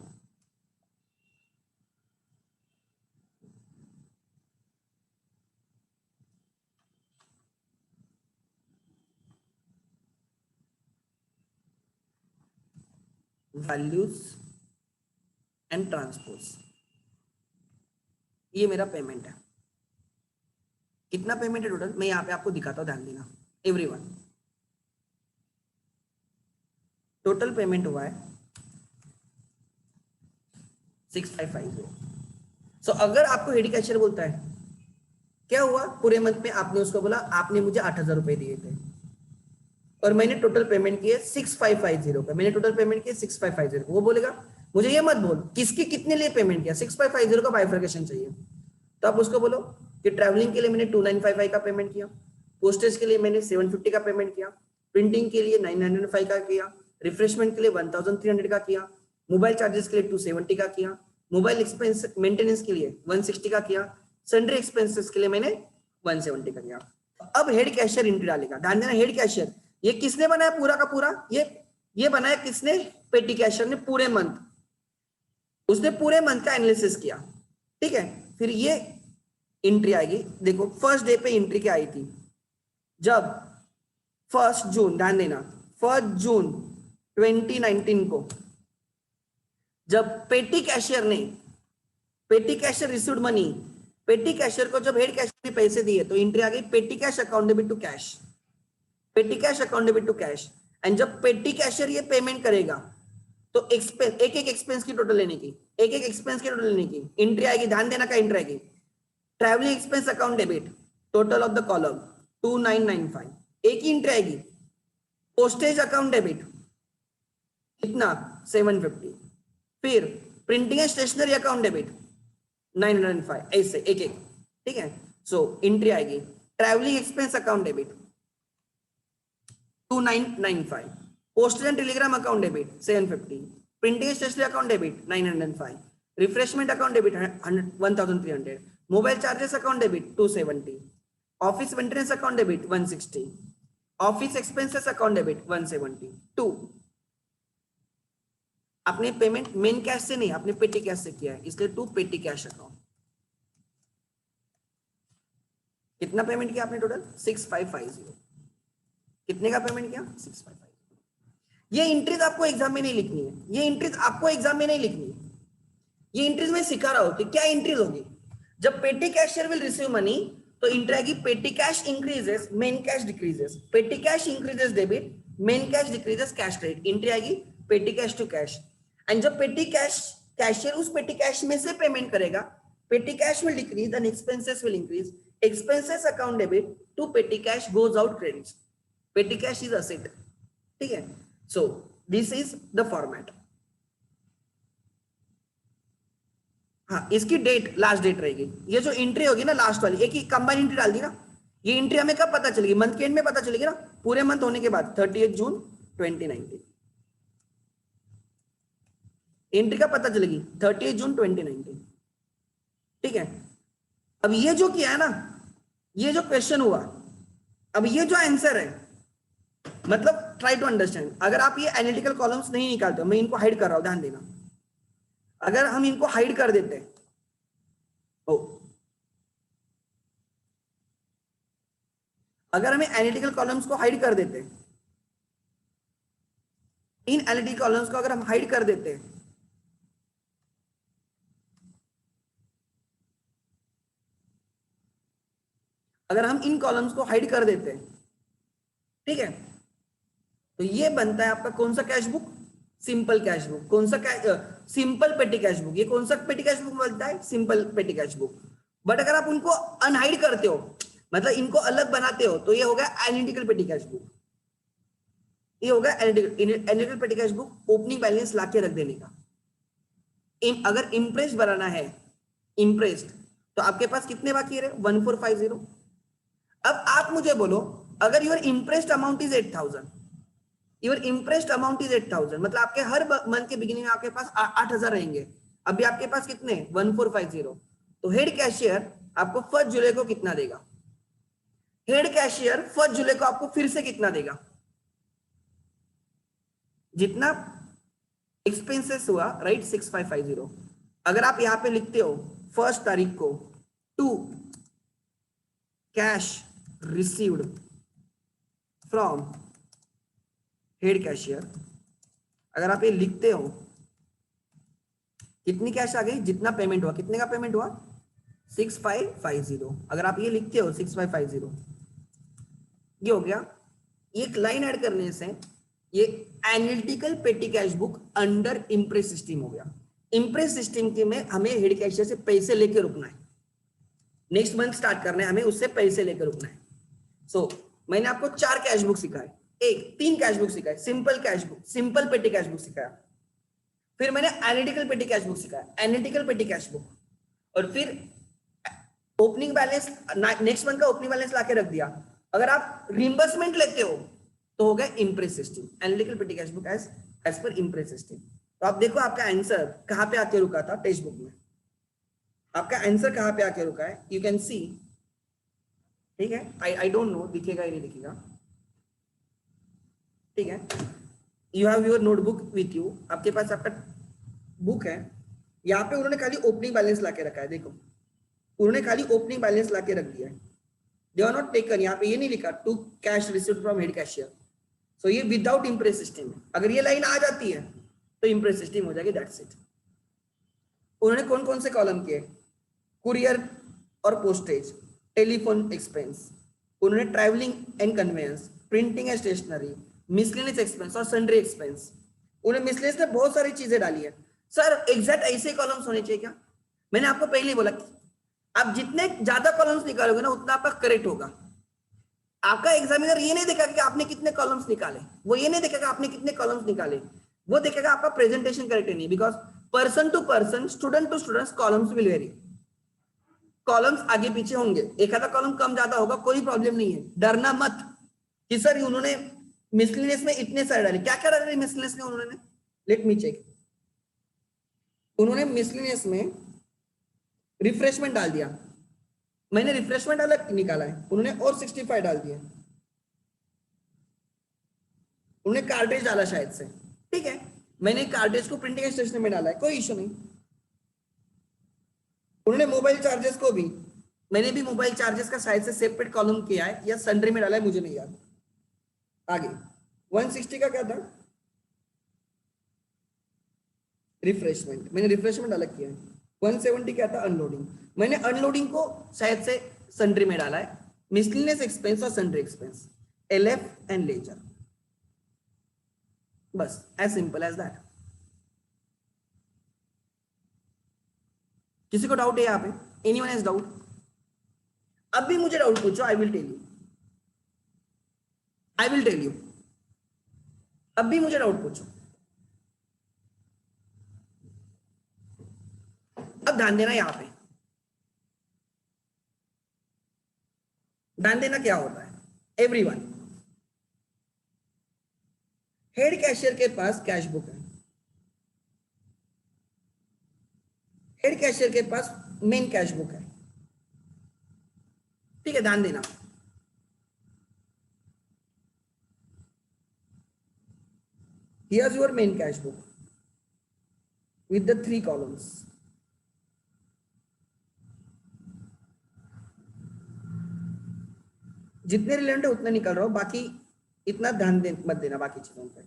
वैल्यूज एंड ट्रांसपोज, ये मेरा पेमेंट है। कितना पेमेंट है टोटल? मैं यहाँ पे आपको दिखाता हूँ, ध्यान देना एवरीवन। टोटल पेमेंट हुआ है 6550। सो अगर आपको हेड कैशियर बोलता है क्या हुआ पूरे मंथ में, आपने उसको बोला आपने मुझे 8000 रुपए दिए थे और मैंने टोटल पेमेंट किए 6550 का, मैंने टोटल पेमेंट किए 6550। वो बोलेगा मुझे ये मत बोल किसकी कितने लिए पेमेंट किया, 6550 का बाइफर्केशन चाहिए। तो आप उसको बोलो कि ट्रैवलिंग के लिए मैंने 2955 का पेमेंट किया, पोस्टेज के लिए मैंने 750 का पेमेंट किया, प्रिंटिंग के लिए 905 का किया, रिफ्रेशमेंट के लिए 1300 का किया, मोबाइल चार्जेस के लिए 270 का किया, मोबाइल एक्सपेंस मेंटेनेंस के लिए 160 का किया, सन्ड्री एक्सपेंसेस के लिए मैंने 170 का किया। अब हेड कैशियर एंट्री डालेगा। ध्यान देना, हेड कैशियर ये किसने बनाया पूरा का पूरा? ये ये बनाया किसने? पेटी कैशियर ने, पूरे मंथ, उसने पूरे मंथ का एनालिसिस किया, ठीक है। फिर ये एंट्री आएगी, देखो फर्स्ट डे पे एंट्री क्या आई थी, जब 1 जून, ध्यान देना 1 जून 2019 को जब petty cashier received money, petty cashier को जब हेड कैशियर ने पैसे दिए तो एंट्री आ गई petty cash account debit to cash, petty cash account debit to cash. And जब पेटी कैशियर ये पेमेंट करेगा तो एक्सपेंस, एक एक एक्सपेंस की टोटल लेने की, एक एक एक्सपेंस की टोटल लेने की एंट्री आएगी, ध्यान देना का एंट्री आएगी, travelling expense account debit, total of the column 2995, एक ही एंट्री आएगी। पोस्टेज अकाउंट डेबिट कितना 750, फिर printing and stationery account debit 905, ऐसे एक एक, ठीक है। सो एंट्री आएगी travelling expense account debit 2995, postal and telegram account debit 750, printing and stationery account debit 905, refreshment account debit 1300, mobile charges account debit 270, office maintenance account debit 160, office expenses account debit 172। आपने payment main cash से नहीं, आपने पेटी cash से किया है, इसलिए 2 पेटी कैश अकाउंट। कितना पेमेंट किया आपने टोटल? 6550। कितने का पेमेंट किया? 6550। ये एंट्रीज आपको एग्जाम में नहीं लिखनी है, ये एंट्रीज आपको एग्जाम में नहीं लिखनी है, ये एंट्रीज में सिखा रहा हूं कि क्या एंट्रीज होगी। जब petty cashier will receive money तो एंट्री आएगी petty cash increases, main cash decreases, पेटी cash increases debit, main cash decreases cash credit, entry आएगी petty cash to cash. And जब पेटी कैश कैशियर उस पेटी कैश में से पेमेंट करेगा, petty cash will decrease and expenses will increase, expenses account debit to petty cash goes out credits, petty cash is asset, ठीक है। So this is the format. हाँ, इसकी डेट लास्ट डेट रहेगी, ये जो एंट्री होगी ना लास्ट वाली, एक ही कंबाइन एंट्री डाल दी ना, ये एंट्री हमें कब पता चलेगी? मंथ के एंड में पता चलेगी ना, पूरे मंथ होने के बाद 30 जून 2019 एंट्री का पता चलेगी 30 जून 2019, ठीक है। अब ये जो किया है ना, ये जो क्वेश्चन हुआ, अब ये जो आंसर है, मतलब ट्राई टू अंडरस्टैंड। अगर आप ये एनालिटिकल कॉलम्स नहीं निकालते हो, मैं इनको हाइड कर रहा हूं, ध्यान देना, अगर हम इनको हाइड कर देते हैं, अगर हमें एनालिटिकल कॉलम्स को हाइड कर देते हैं, इन एनालिटिकल कॉलम्स को अगर हम हाइड कर देते हैं, अगर हम इन कॉलम्स को हाइड कर देते हैं, ठीक है, तो ये बनता है आपका कौन सा cash book? Simple cash book. कौन सा सिंपल पेटी कैश बुक। ये कौन सा पेटी कैश बुक बनता है? सिंपल पेटी कैश बुक। बट अगर आप उनको अनहाइड करते हो, मतलब इनको अलग बनाते हो, तो ये होगा एनालिटिकल पेटी कैश बुक। ये होगा analytical petty cash book, opening balance लाके रख देने का। अगर इम्प्रेस बनाना है, इम्प्रेस्ड, तो आपके पास कितने बाकी रहे? 1450। अब आप मुझे बोलो, अगर your impressed amount is 8000, your impressed amount is 8000, मतलब आपके हर मंथ के बिगिनिंग में आपके पास 8000 रहेंगे। अभी आपके पास कितने? 1450। तो हेड कैशियर आपको 1 जुलाई को कितना देगा? हेड कैशियर 1 जुलाई को आपको फिर से कितना देगा? जितना एक्सपेंसेस हुआ, राइट, 6550। अगर आप यहां पे लिखते हो 1 तारीख को to cash received from head cashier, अगर आप ये लिखते हो, कितनी कैश आ गई? जितना पेमेंट हुआ। कितने का पेमेंट हुआ? 6550। अगर आप ये लिखते हो 6550, ये हो गया। एक लाइन ऐड करने से ये analytical petty cash book under impress system हो गया। इम्प्रेस सिस्टम के में हमें हेड कैशियर से पैसे लेके रुकना है, नेक्स्ट मंथ स्टार्ट करना है, हमें उससे पैसे लेकर रुकना है। सो मैंने आपको 4 कैश बुक सिखाए, 3 कैश बुक सिखाए, सिंपल कैश बुक, सिंपल पेटी कैश बुक सिखाया, फिर मैंने एनालिटिकल पेटी कैश बुक सिखाया, एनालिटिकल पेटी कैश बुक, और फिर ओपनिंग बैलेंस, नेक्स्ट मंथ का ओपनिंग बैलेंस लाके रख दिया। अगर आप रिइंबर्समेंट लेते हो तो हो गया imprest system, analytical petty cash book as per imprest system. तो आप देखो आपका आंसर कहां पे आके रुका था टेक्स्ट बुक में, आपका आंसर कहां पे आके रुका है, यू कैन सी, ठीक है। आई डोंट नो दिखेगा या नहीं दिखेगा, ठीक है। You have your notebook with you, आपके पास आपका बुक है, यहाँ पे उन्होंने खाली ओपनिंग बैलेंस लाके रखा है, देखो उन्होंने खाली ओपनिंग बैलेंस लाके रख दिया है, दे आर नॉट टेकन, यहाँ पे ये नहीं लिखा to cash received from head cashier, so ये विदाउट इम्प्रेस सिस्टम है, अगर ये लाइन आ जाती है तो इम्प्रेस सिस्टम हो जाएगी, दैट्स इट। उन्होंने कौन कौन से कॉलम किए, कुरियर और पोस्टेज, टेलीफोन एक्सपेंस, उन्होंने travelling and conveyance, printing and stationery, miscellaneous expense और सन्ड्री एक्सपेंस। उन्हें मिसलेनियस में बहुत सारी चीजें डाली है। सर एग्जैक्ट ऐसे कॉलम्स होने चाहिए क्या? मैंने आपको पहले ही बोला आप जितने ज्यादा कॉलम्स निकालोगे ना उतना आपका करेक्ट होगा। आपका एग्जामिनर ये नहीं देखेगा कि आपने कितने कॉलम्स निकाले, वो ये नहीं देखेगा आपने कितने कॉलम्स निकाले, वो देखेगा आपका प्रेजेंटेशन करेक्ट है नहीं, because person to person, student to student columns will vary, columns आगे पीछे होंगे, एक आधा कॉलम कम ज्यादा होगा, कोई प्रॉब्लम नहीं है, डरना मत कि सर उन्होंने मिसलेनियस में इतने सारे डाले, क्या क्या डाले मिसलेनियस में उन्होंने, लेट मी चेक। उन्होंने मिसलेनियस में रिफ्रेशमेंट डाल दिया, मैंने रिफ्रेशमेंट अलग निकाला है, उन्होंने और 65 डाल दिया, उन्होंने कार्ट्रिज डाला शायद से, ठीक है, मैंने कार्ट्रिज को प्रिंटिंग स्टेशन में डाला है, कोई इश्यू नहीं। उन्होंने मोबाइल चार्जेस को भी, मैंने भी मोबाइल चार्जेस का शायद से सेपरेट कॉलम किया है या सन्ड्री में डाला है, मुझे नहीं याद। आगे 160 का क्या था, रिफ्रेशमेंट, मैंने रिफ्रेशमेंट अलग किया है। 170 क्या था, अनलोडिंग, मैंने अनलोडिंग को शायद से सन्ड्री में डाला है, मिसलेनियस एक्सपेंस और sundry expense, LF and ledger, बस एज सिंपल एज दैट। किसी को डाउट है यहाँ पे, एनीवन हैज डाउट? अब भी मुझे डाउट पूछो, I will tell you, I will tell you, अब भी मुझे डाउट पूछो। अब ध्यान देना, यहां पे ध्यान देना क्या होता है, एवरीवन, हेड कैशियर के पास कैश बुक है, हेड कैशियर के पास मेन कैश बुक है, ठीक है, ध्यान देना। Here's your main cash book with the 3 columns. जितने रिलेवेंट है उतने निकल रहा हो, बाकी इतना ध्यान मत देना बाकी चीजों पे,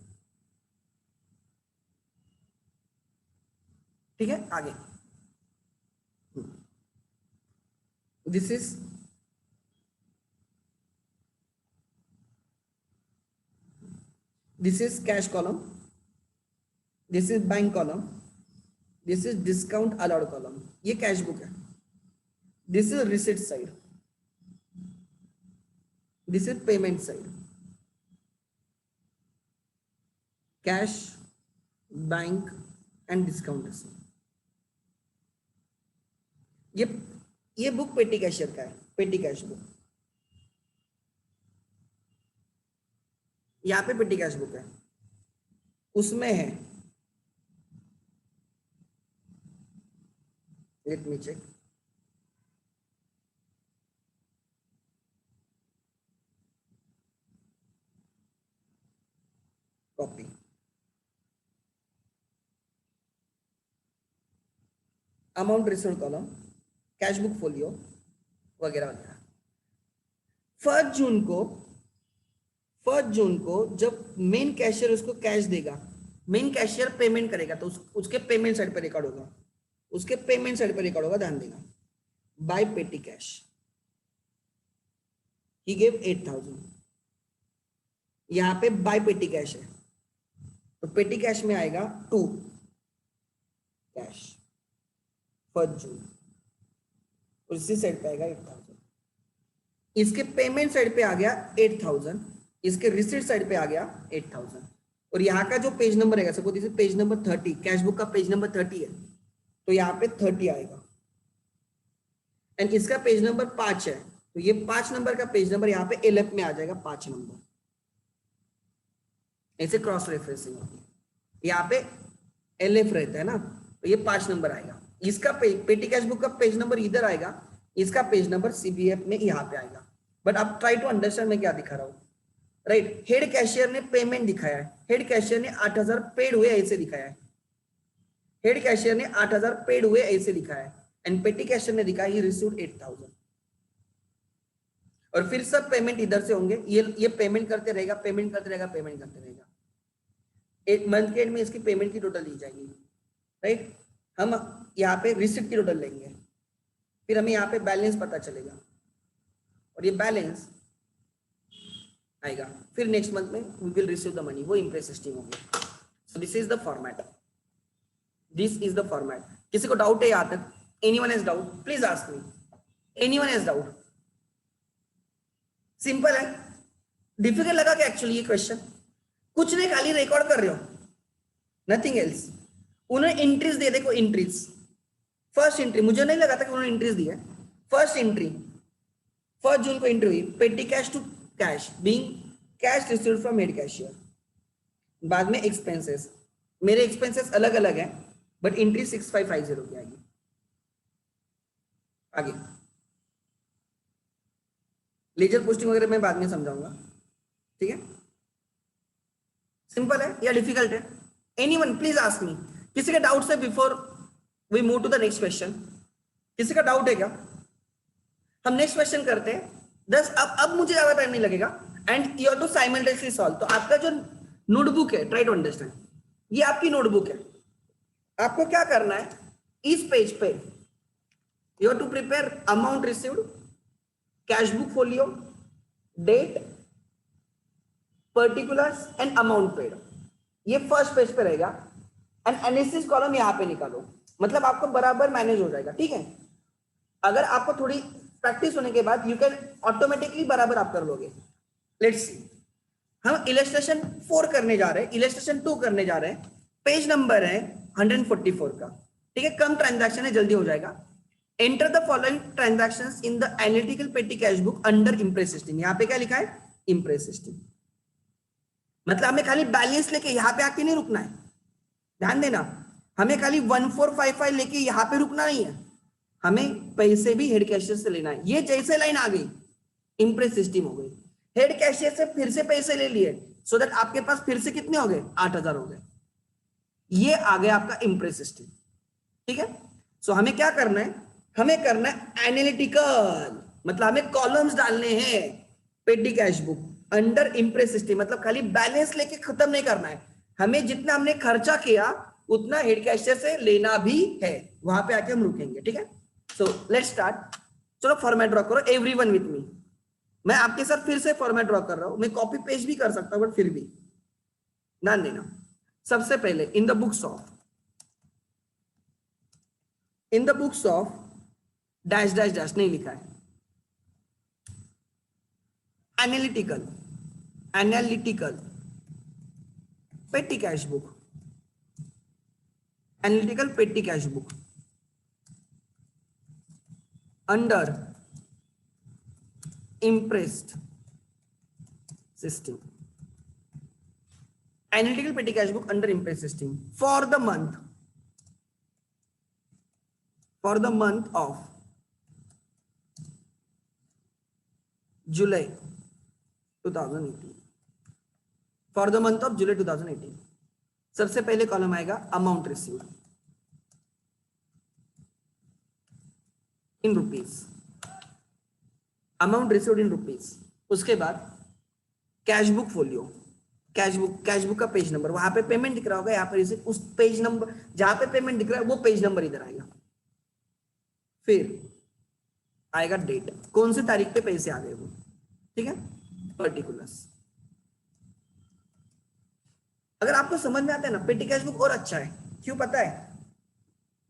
ठीक है। आगे this is cash column, this is bank column, this is discount allowed column, ये कैश बुक है, this is receipt side, this is payment side, cash, bank and discount receipt. ये बुक पेटी कैशियर का है, पेटी कैश बुक, यहाँ पे पेटी cash book है, उसमें है, let me check, copy, amount received column, cash book folio वगैरह वगैरह। 1 जून को जब मेन कैशियर उसको कैश देगा, मेन कैशियर पेमेंट करेगा तो उसके पेमेंट साइड पे रिकॉर्ड होगा, उसके पेमेंट साइड पे रिकॉर्ड होगा, ध्यान देना, बाय पेटी कैश, ही गिव 8000, यहां पे बाय पेटी कैश है तो पेटी कैश में आएगा 2 कैश 1 जून, और इसी साइड पे आएगा 8000, इसके पेमेंट साइड पे आ गया 8000, इसके रिसीट साइड पे आ गया 8000, और यहाँ का जो पेज नंबर है, सपोज इसे पेज नंबर 30, कैश बुक का पेज नंबर 30 है तो यहाँ पे 30 आएगा, एंड इसका पेज नंबर 5 है तो ये 5 नंबर का पेज नंबर यहाँ पे एलएफ में आ जाएगा, 5 नंबर, ऐसे क्रॉस रेफरेंसिंग होती है, यहाँ पे एलएफ रहता है ना तो ये 5 नंबर आएगा, इसका पेटी कैश बुक का पेज नंबर इधर आएगा, इसका पेज नंबर सीबीएफ में यहाँ पे आएगा। बट आप ट्राई टू अंडरस्टैंड मैं क्या दिखा रहा हूँ, राइट। हेड कैशियर ने पेमेंट दिखाया है, हेड कैशियर ने 8,000 पेड हुए ऐसे दिखाया है, हेड कैशियर ने 8,000 पेड हुए ऐसे दिखाया है, एंड पेटी कैशियर ने दिखाया ही रिसीव्ड 8,000। और फिर सब पेमेंट इधर से होंगे, ये पेमेंट करते रहेगा, पेमेंट करते रहेगा, पेमेंट करते रहेगा। एक मंथ के एंड में इसकी पेमेंट की टोटल ली जाएगी, राइट। हम यहाँ पे रिसिप्ट की टोटल लेंगे, फिर हमें यहाँ पे बैलेंस पता चलेगा, और ये बैलेंस आएगा, फिर नेक्स्ट मंथ में we will receive the money, वो इम्प्रेस सिस्टम होगी। So this is the format, this is the format. किसी को डाउट है यहाँ तक? Anyone has doubt? Please ask me. Anyone has doubt? Simple है, डिफिकल्ट लगा क्या एक्चुअली ये क्वेश्चन? कुछ नहीं, खाली रिकॉर्ड कर रहे हो, नथिंग एल्स। उन्होंने एंट्रीज दे, देखो एंट्रीज, फर्स्ट एंट्री मुझे नहीं लगा था कि उन्होंने एंट्रीज दी है। फर्स्ट एंट्री 1 जून को एंट्री हुई, petty cash to cash being cash received from head cashier. बाद में एक्सपेंसेस, मेरे एक्सपेंसेस अलग अलग है, बट एंट्री 6550 की आएगी। आगे लेजर पोस्टिंग वगैरह मैं बाद में समझाऊंगा, ठीक है। सिंपल है या डिफिकल्ट है? Anyone please ask me. किसी का डाउट है before we move to the next question? किसी का डाउट है क्या? हम नेक्स्ट क्वेश्चन करते हैं। अब मुझे ज्यादा टाइम नहीं लगेगा, and you have to simultaneously solve. तो आपका जो नोटबुक है, ट्राई टू अंडरस्टैंड, ये आपकी नोटबुक है। आपको क्या करना है, इस पेज पे you have to prepare amount received, cash book folio, date, particulars and amount paid. ये फर्स्ट पेज पे रहेगा, एंड एनालिसिस कॉलम यहाँ पे निकालो, मतलब आपको बराबर मैनेज हो जाएगा, ठीक है। अगर आपको थोड़ी प्रैक्टिस होने के बाद यू कैन ऑटोमेटिकली बराबर आप कर लोगे। लेट्स सी, हम इलस्ट्रेशन 4 करने जा रहे हैं, इलस्ट्रेशन 2 करने जा रहे हैं। पेज नंबर है 144 का, ठीक है। कम ट्रांजैक्शन है, जल्दी हो जाएगा। Enter the following transactions in the analytical petty cash book under impress system. यहाँ पे क्या लिखा है? Impress system. मतलब हमें खाली बैलेंस लेके यहाँ पे आके नहीं रुकना है, ध्यान देना। हमें खाली 1455 लेके यहाँ पे रुकना नहीं है, हमें पैसे भी हेड कैशियर से लेना है। ये जैसे लाइन आ गई, इम्प्रेस सिस्टम हो गई। हेड कैशियर से फिर से पैसे ले लिए, सो दैट आपके पास फिर से कितने हो गए? 8,000 हो गए। ये आ गया आपका इम्प्रेस सिस्टम, ठीक है। सो हमें क्या करना है? हमें करना है एनालिटिकल, मतलब हमें कॉलम्स डालने हैं पेटी cash book under impress system. मतलब खाली बैलेंस लेके खत्म नहीं करना है, हमें जितना हमने खर्चा किया उतना हेड कैशियर से लेना भी है। वहां पे आके हम रुकेंगे, ठीक है। So let's start. चलो फॉर्मेट ड्रॉ करो, एवरीवन विथ मी। मैं आपके साथ फिर से फॉर्मेट ड्रॉ कर रहा हूं, मैं कॉपी पेस्ट भी कर सकता हूं, बट फिर भी ध्यान देना। सबसे पहले in the books of dash dash dash नहीं लिखा है, analytical petty cash book, analytical petty cash book under impressed system, analytical petty cash book under impress system for the month of July 2018, for the month of July 2018। सबसे पहले column आएगा amount received in rupees, amount received in rupees. उसके बाद cash book folio, cash book का page number, वहां पे payment दिख रहा होगा, यहाँ पे उस पेज नंबर जहां पे पेमेंट दिख रहा है वो पेज नंबर इधर आएगा। फिर आएगा डेट, कौन सी तारीख पे पैसे आ गए वो, ठीक है। पर्टिकुलर्स, अगर आपको समझ में आता है ना, पेटी कैश बुक और अच्छा है। क्यों पता है?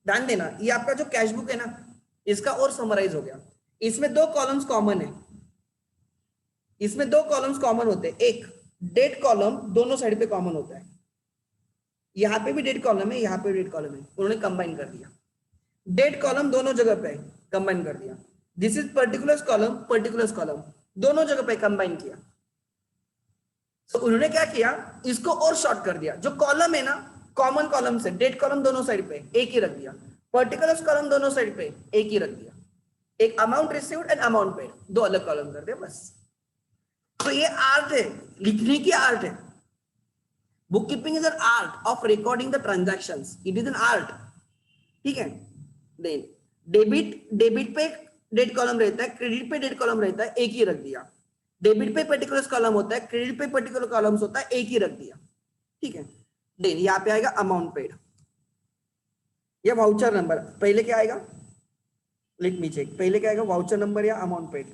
ध्यान देना, ये आपका जो कैश बुक है ना, इसका और समराइज हो गया। इसमें 2 कॉलम्स कॉमन है, इसमें 2 कॉलम्स कॉमन होते हैं। एक डेट कॉलम दोनों साइड पे कॉमन होता है, यहाँ पे भी डेट कॉलम है, यहाँ पे भी डेट कॉलम है, उन्होंने कंबाइन कर दिया। डेट कॉलम दोनों जगह पे कंबाइन कर दिया। दिस इज पर्टिकुलर्स कॉलम दोनों जगह पे कंबाइन किया। तो उन्होंने क्या किया, इसको और शॉर्ट कर दिया। जो कॉलम है ना, कॉमन कॉलम से डेट कॉलम दोनों साइड पे एक ही रख दिया, पर्टिकुलर्स कॉलम दोनों साइड पे एक ही रख दिया। एक amount received and amount paid, 2 अलग कॉलम कर दिया बस। तो ये आर्ट है, लिखने की आर्ट है। Book keeping is an art of recording the transactions, it is an art, ठीक है। देन डेबिट पे डेट कॉलम रहता है, क्रेडिट पे डेट कॉलम रहता है, एक ही रख दिया। डेबिट पे पर्टिकुलर कॉलम होता है, क्रेडिट पे पर्टिकुलर कॉलम्स होता है, एक ही रख दिया, ठीक है। देन यहाँ पे आएगा अमाउंट पेड या वाउचर नंबर। पहले क्या आएगा, लेट मी चेक, पहले क्या आएगा, वाउचर नंबर या अमाउंट पेड।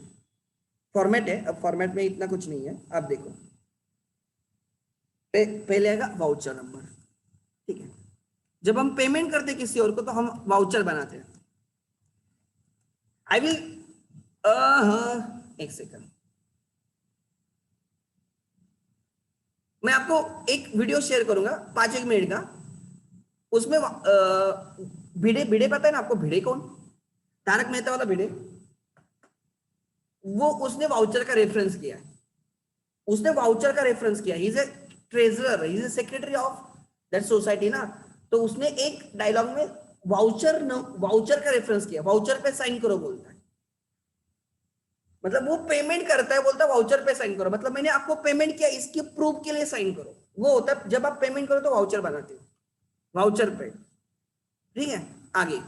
फॉर्मेट है, अब फॉर्मेट में इतना कुछ नहीं है, आप देखो पहले आएगा वाउचर नंबर, ठीक है। जब हम पेमेंट करते हैं किसी और को तो हम वाउचर बनाते हैं। आई विल एक सेकंड, मैं आपको एक वीडियो शेयर करूंगा 5-1 मिनट का, उसमें भिड़े भिड़े पता है ना आपको, भिड़े कौन, तारक मेहता वाला भिड़े, वो उसने वाउचर का रेफरेंस किया है, उसने वाउचर का रेफरेंस किया, he is a treasurer, he is a secretary of that society ना, तो उसने एक डायलॉग में वाउचर का रेफरेंस किया, वाउचर पे साइन करो बोलता है, मतलब वो पेमेंट करता है, बोलता है वाउचर पे साइन करो, मतलब मैंने आपको पेमेंट किया, इसके प्रूफ के लिए साइन करो। वो होता है जब आप पेमेंट करो तो वाउचर बनाते हो, वाउचर पे, ठीक है। आगे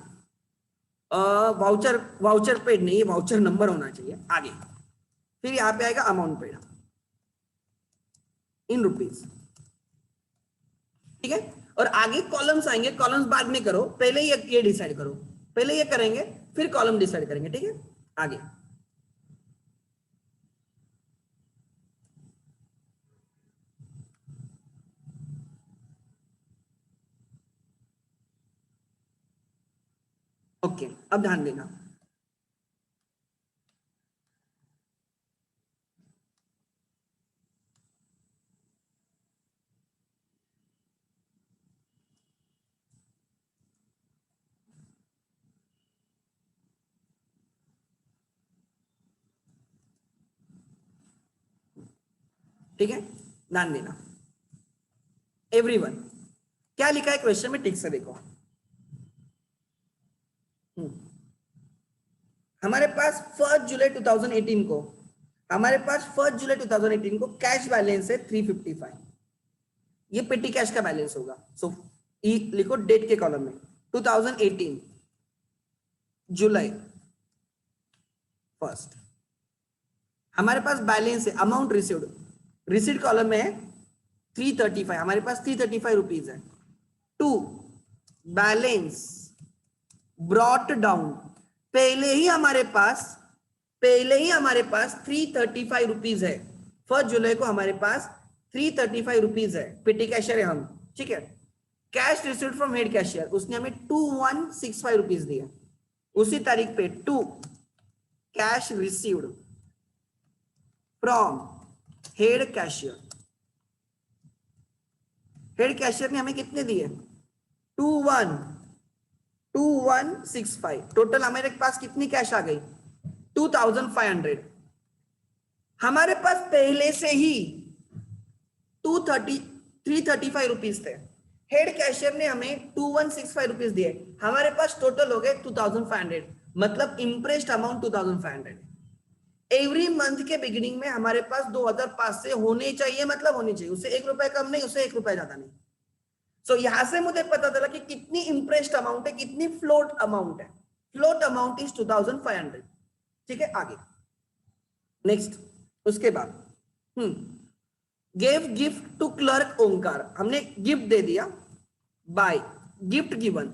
वाउचर पेड नहीं, वाउचर नंबर होना चाहिए। आगे फिर यहाँ पे आएगा अमाउंट पेड इन रुपीज, ठीक है। और आगे कॉलम्स आएंगे, कॉलम्स बाद में करो, पहले ये डिसाइड करो, पहले ये करेंगे फिर कॉलम डिसाइड करेंगे, ठीक है। आगे ओके, अब ध्यान देना, ठीक है, ध्यान देना। एवरीवन, क्या लिखा है क्वेश्चन में, ठीक से देखो। हमारे पास 1 जुलाई 2018 को, हमारे पास 1 जुलाई 2018 को कैश बैलेंस है 355, ये पेटी कैश का बैलेंस होगा। सो लिखो डेट के कॉलम में 2018 जुलाई 1, हमारे पास बैलेंस है, अमाउंट रिसीव्ड, रिसीट कॉलम में है 335, हमारे पास 335 रुपीज है। टू बैलेंस ब्रॉट डाउन, पहले ही हमारे पास 335 रुपीज है, 1 जुलाई को हमारे पास 335 रुपीज है, पेटी कैशियर है हम, ठीक है। Cash received from head cashier, उसने हमें 2165 रुपीज दिए, उसी तारीख पे। To cash received from head cashier, head cashier ने हमें कितने दिए, 2165, टोटल हमारे पास कितनी कैश आ गई, 2500। हमारे पास पहले से ही 335 रुपीज थे, हेड कैशियर ने हमें 2165 रुपीज दिए, हमारे पास टोटल हो गए 2500, मतलब इंप्रेस्ड अमाउंट 2500। एवरी मंथ के बिगिनिंग में हमारे पास 2005 से होने चाहिए, मतलब होनी चाहिए, उससे 1 रुपए कम नहीं, उससे 1 रुपए ज्यादा नहीं। सो यहां से मुझे पता चला कि कितनी इंप्रेस्ड अमाउंट है, कितनी फ्लोट अमाउंट है, फ्लोट अमाउंट इज 2500, ठीक है। आगे नेक्स्ट, उसके बाद gave gift to clerk Omkar, हमने गिफ्ट दे दिया, by gift given,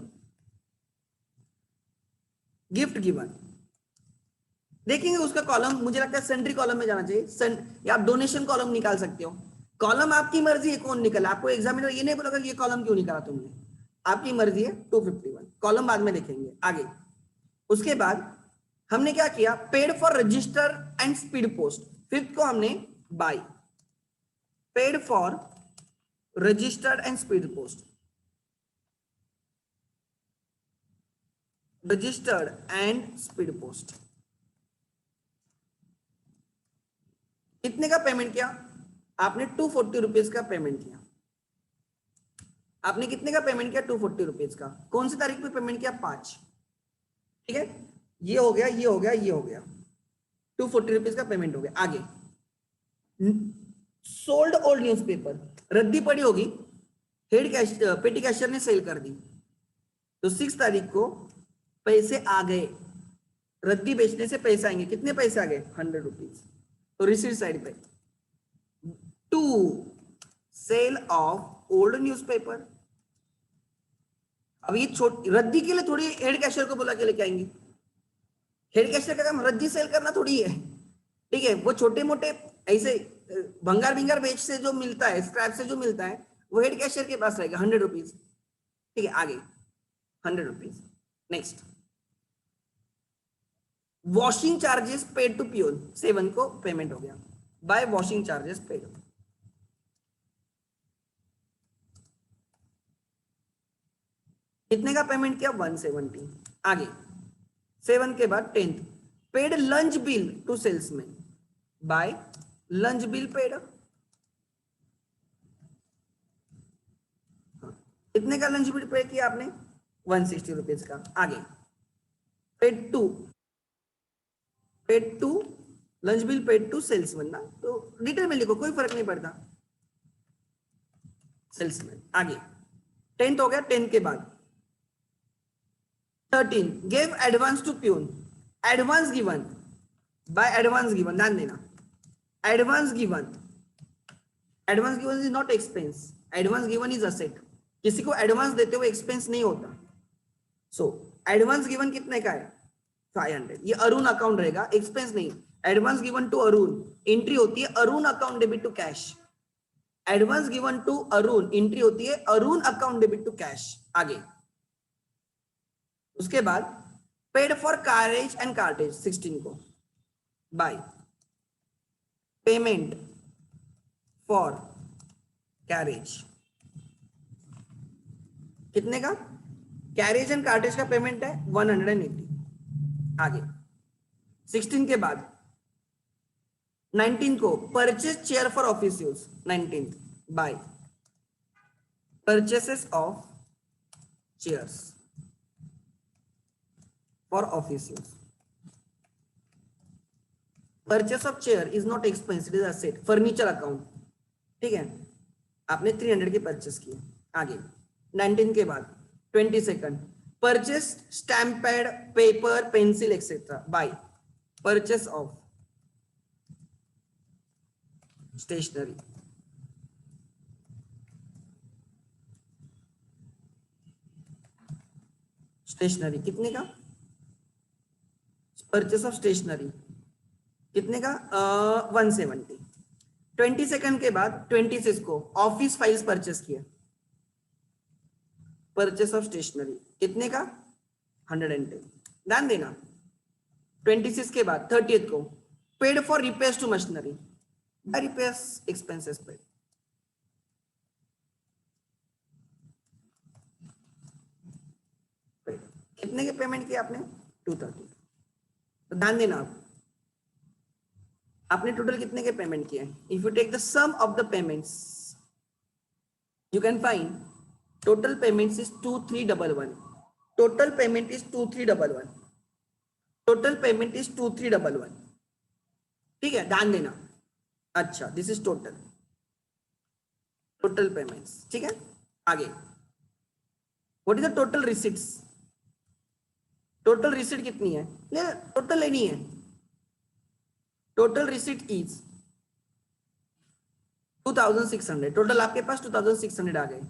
gift given देखेंगे उसका कॉलम, मुझे लगता है सेंट्री कॉलम में जाना चाहिए, या आप डोनेशन कॉलम निकाल सकते हो, कॉलम आपकी मर्जी है कौन निकला, आपको एग्जामिनर ये नहीं बोलेगा ये कॉलम क्यों निकाला तुमने, आपकी मर्जी है। 251 कॉलम बाद में देखेंगे। आगे उसके बाद हमने क्या किया, paid for register and speed post, fifth को हमने by paid for registered and speed post, registered and speed post, कितने का पेमेंट किया आपने, 240 रुपीज का पेमेंट किया, आपने कितने का पेमेंट किया, 240 रुपीज का, कौन सी तारीख पे पेमेंट किया, 5, ठीक है। ये हो गया, ये हो गया, ये हो गया, 240 रुपीज का पेमेंट हो गया। आगे सोल्ड ओल्ड न्यूज़पेपर, रद्दी पड़ी होगी, हेड कैश पेटी कैशियर ने सेल कर दी, तो 6 तारीख को पैसे आ गए, रद्दी बेचने से पैसे आएंगे, कितने पैसे आ गए 100 रुपीज, तो रिसीट साइड पे to sale of old newspaper. अब ये रद्दी के लिए थोड़ी हेड कैशियर को बुला के लेके आएंगे, हेड कैशियर का काम रद्दी सेल करना थोड़ी है, ठीक है, वो छोटे मोटे ऐसे भंगार भिंगार बेच से जो मिलता है, स्क्रैप से जो मिलता है, वो हेड कैशियर के पास रहेगा 100 रुपीज, ठीक है, आगे 100 rupees. Next washing charges paid to peon, 7 को पेमेंट हो गया बाय वॉशिंग चार्जेस पेड, कितने का पेमेंट किया 170, आगे 7 के बाद 10th paid lunch bill to salesman by lunch bill paid, कितने का लंच बिल पे किया आपने 160 रुपीज का, आगे paid to lunch bill paid to salesman ना, तो डिटेल में लिखो कोई फर्क नहीं पड़ता, सेल्समैन, आगे 10th हो गया, 10 के बाद 13 gave advance to peon, advance given by advance given, ध्यान देना advance given is not expense, advance given is asset, किसी को एडवांस देते हुए एक्सपेंस नहीं होता, सो एडवांस गिवन कितने का है 500, ये अरुण अकाउंट रहेगा, एक्सपेंस नहीं, advance given to Arun, entry होती है Arun account debit to cash, advance given to Arun entry होती है Arun account debit to cash, आगे उसके बाद paid for carriage and cartage 16 को बाय पेमेंट फॉर कैरेज, कितने का कैरेज एंड कार्टेज का पेमेंट है 180, आगे 16 के बाद 19 को purchase chair for office use, 19 by purchases of chairs for office use, purchase of chair is not expense, it is asset, furniture account, ठीक है, आपने 300 के परचेस किए, आगे 19 के बाद 22 purchase stamp pad paper pencil etcetera by purchase of stationery, stationery कितने का, परचेस ऑफ स्टेशनरी कितने का 170, 22 के बाद 26 को ऑफिस फाइल्स परचेस किया, परचेस ऑफ स्टेशनरी कितने का 110, ध्यान देना 26 के बाद 30th को paid for repairs to machinery by repairs expenses paid, कितने के पेमेंट किया आपने 230, तो ध्यान देना आपने टोटल कितने के पेमेंट किए, if you take the sum of the payments you can find total payments is 2311, total payment is 2311, total payment is 2311, ठीक है, ध्यान देना, अच्छा दिस इज टोटल पेमेंट्स, ठीक है, आगे what is the total receipts, total receipt कितनी है, टोटल लेनी है, टोटल रिसीट इज 2600, टोटल आपके पास 2600 आ गए,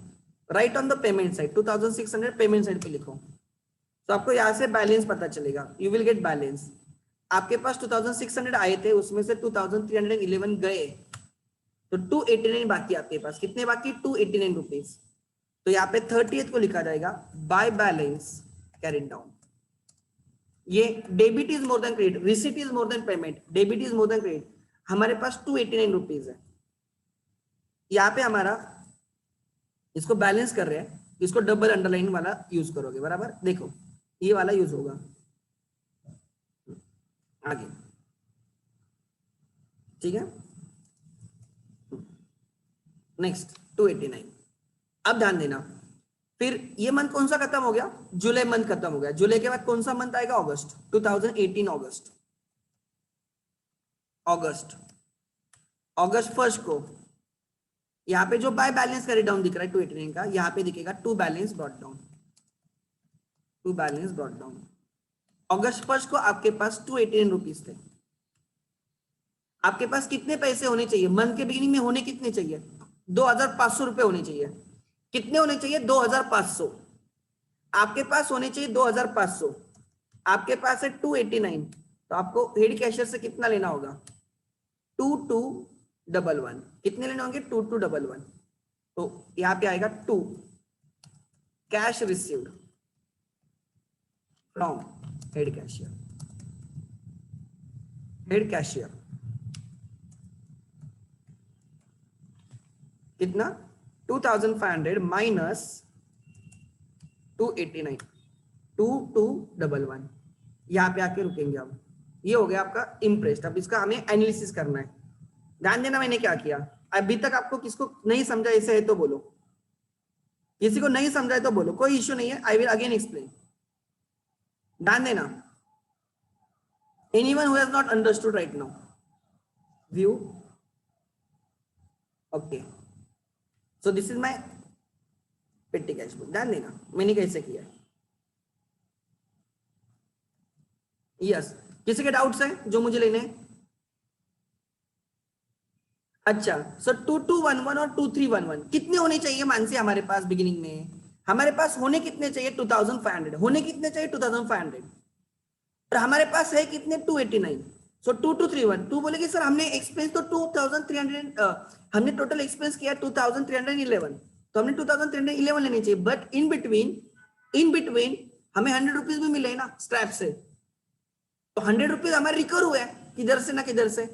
right on the payment side 2600 payment side पे लिखो, तो आपको यहां से बैलेंस पता चलेगा, यू विल गेट बैलेंस, आपके पास 2600 आए थे, उसमें से 2311 गए, तो 289 बाकी आपके पास, कितने बाकी 289 रुपीज, तो यहाँ पे 30th को लिखा जाएगा बाय बैलेंस कैरिड डाउन, ये debit is more than credit, receipt is more than payment, debit is more than credit, हमारे पास 289 रुपीज है, यहाँ पे हमारा इसको बैलेंस कर रहे हैं, इसको डबल अंडरलाइन वाला यूज करोगे, बराबर, देखो ये वाला यूज होगा, आगे ठीक है, नेक्स्ट 289, अब ध्यान देना, फिर ये मंथ कौन सा खत्म हो गया, जुलाई मंथ खत्म हो गया, जुलाई के बाद कौन सा मंथ आएगा, अगस्त, 2018 अगस्त, अगस्त 1 को यहाँ पे जो बाय बैलेंस कैरी डाउन दिख रहा है 289 का, यहाँ पे दिखेगा to balance brought down, to balance brought down. अगस्त 1 को आपके पास 289 रुपीज थे। आपके पास कितने पैसे होने चाहिए मंथ के बिगिनिंग में? होने कितने चाहिए? 2500 रुपए होने चाहिए। कितने होने चाहिए? 2500। आपके पास होने चाहिए 2500, आपके पास है 289, तो आपको हेड कैशियर से कितना लेना होगा? 2211। कितने लेने होंगे? 2211। तो यहां पे आएगा 2 cash received from head cashier, head cashier कितना? 2500 माइनस 289, 2211। यहां पे आके रुकेंगे अब। ये हो गया आपका इम्प्रेस्ड। अब इसका हमें एनालिसिस करना है। ध्यान देना मैंने क्या किया। अभी तक आपको किसको नहीं समझा ऐसे है तो बोलो, किसी को नहीं समझा है तो बोलो, कोई इश्यू नहीं है। I will again explain. ध्यान देना। Anyone who has not understood right now? View. Okay, so this is my पेटी कैश बुक। ध्यान देना मैंने कैसे किया। यस, किसी के डाउट्स हैं जो मुझे लेने हैं? अच्छा, सो 2211 और 2311 कितने होने चाहिए मानसी हमारे पास बिगिनिंग में? हमारे पास होने कितने चाहिए? 2500। होने कितने चाहिए? 2500। और हमारे पास है कितने? 289। सो 2231। तू बोलेगी सर हमने एक्सपेंस तो 2300, हमने टोटल एक्सपेंस किया 2311, तो हमने 2311 लेने चाहिए। बट इन बिटवीन हमें 100 रुपीज भी मिले ना स्क्रैप से, तो 100 रुपीज हमारे रिकवर हुए किधर से ना किधर से।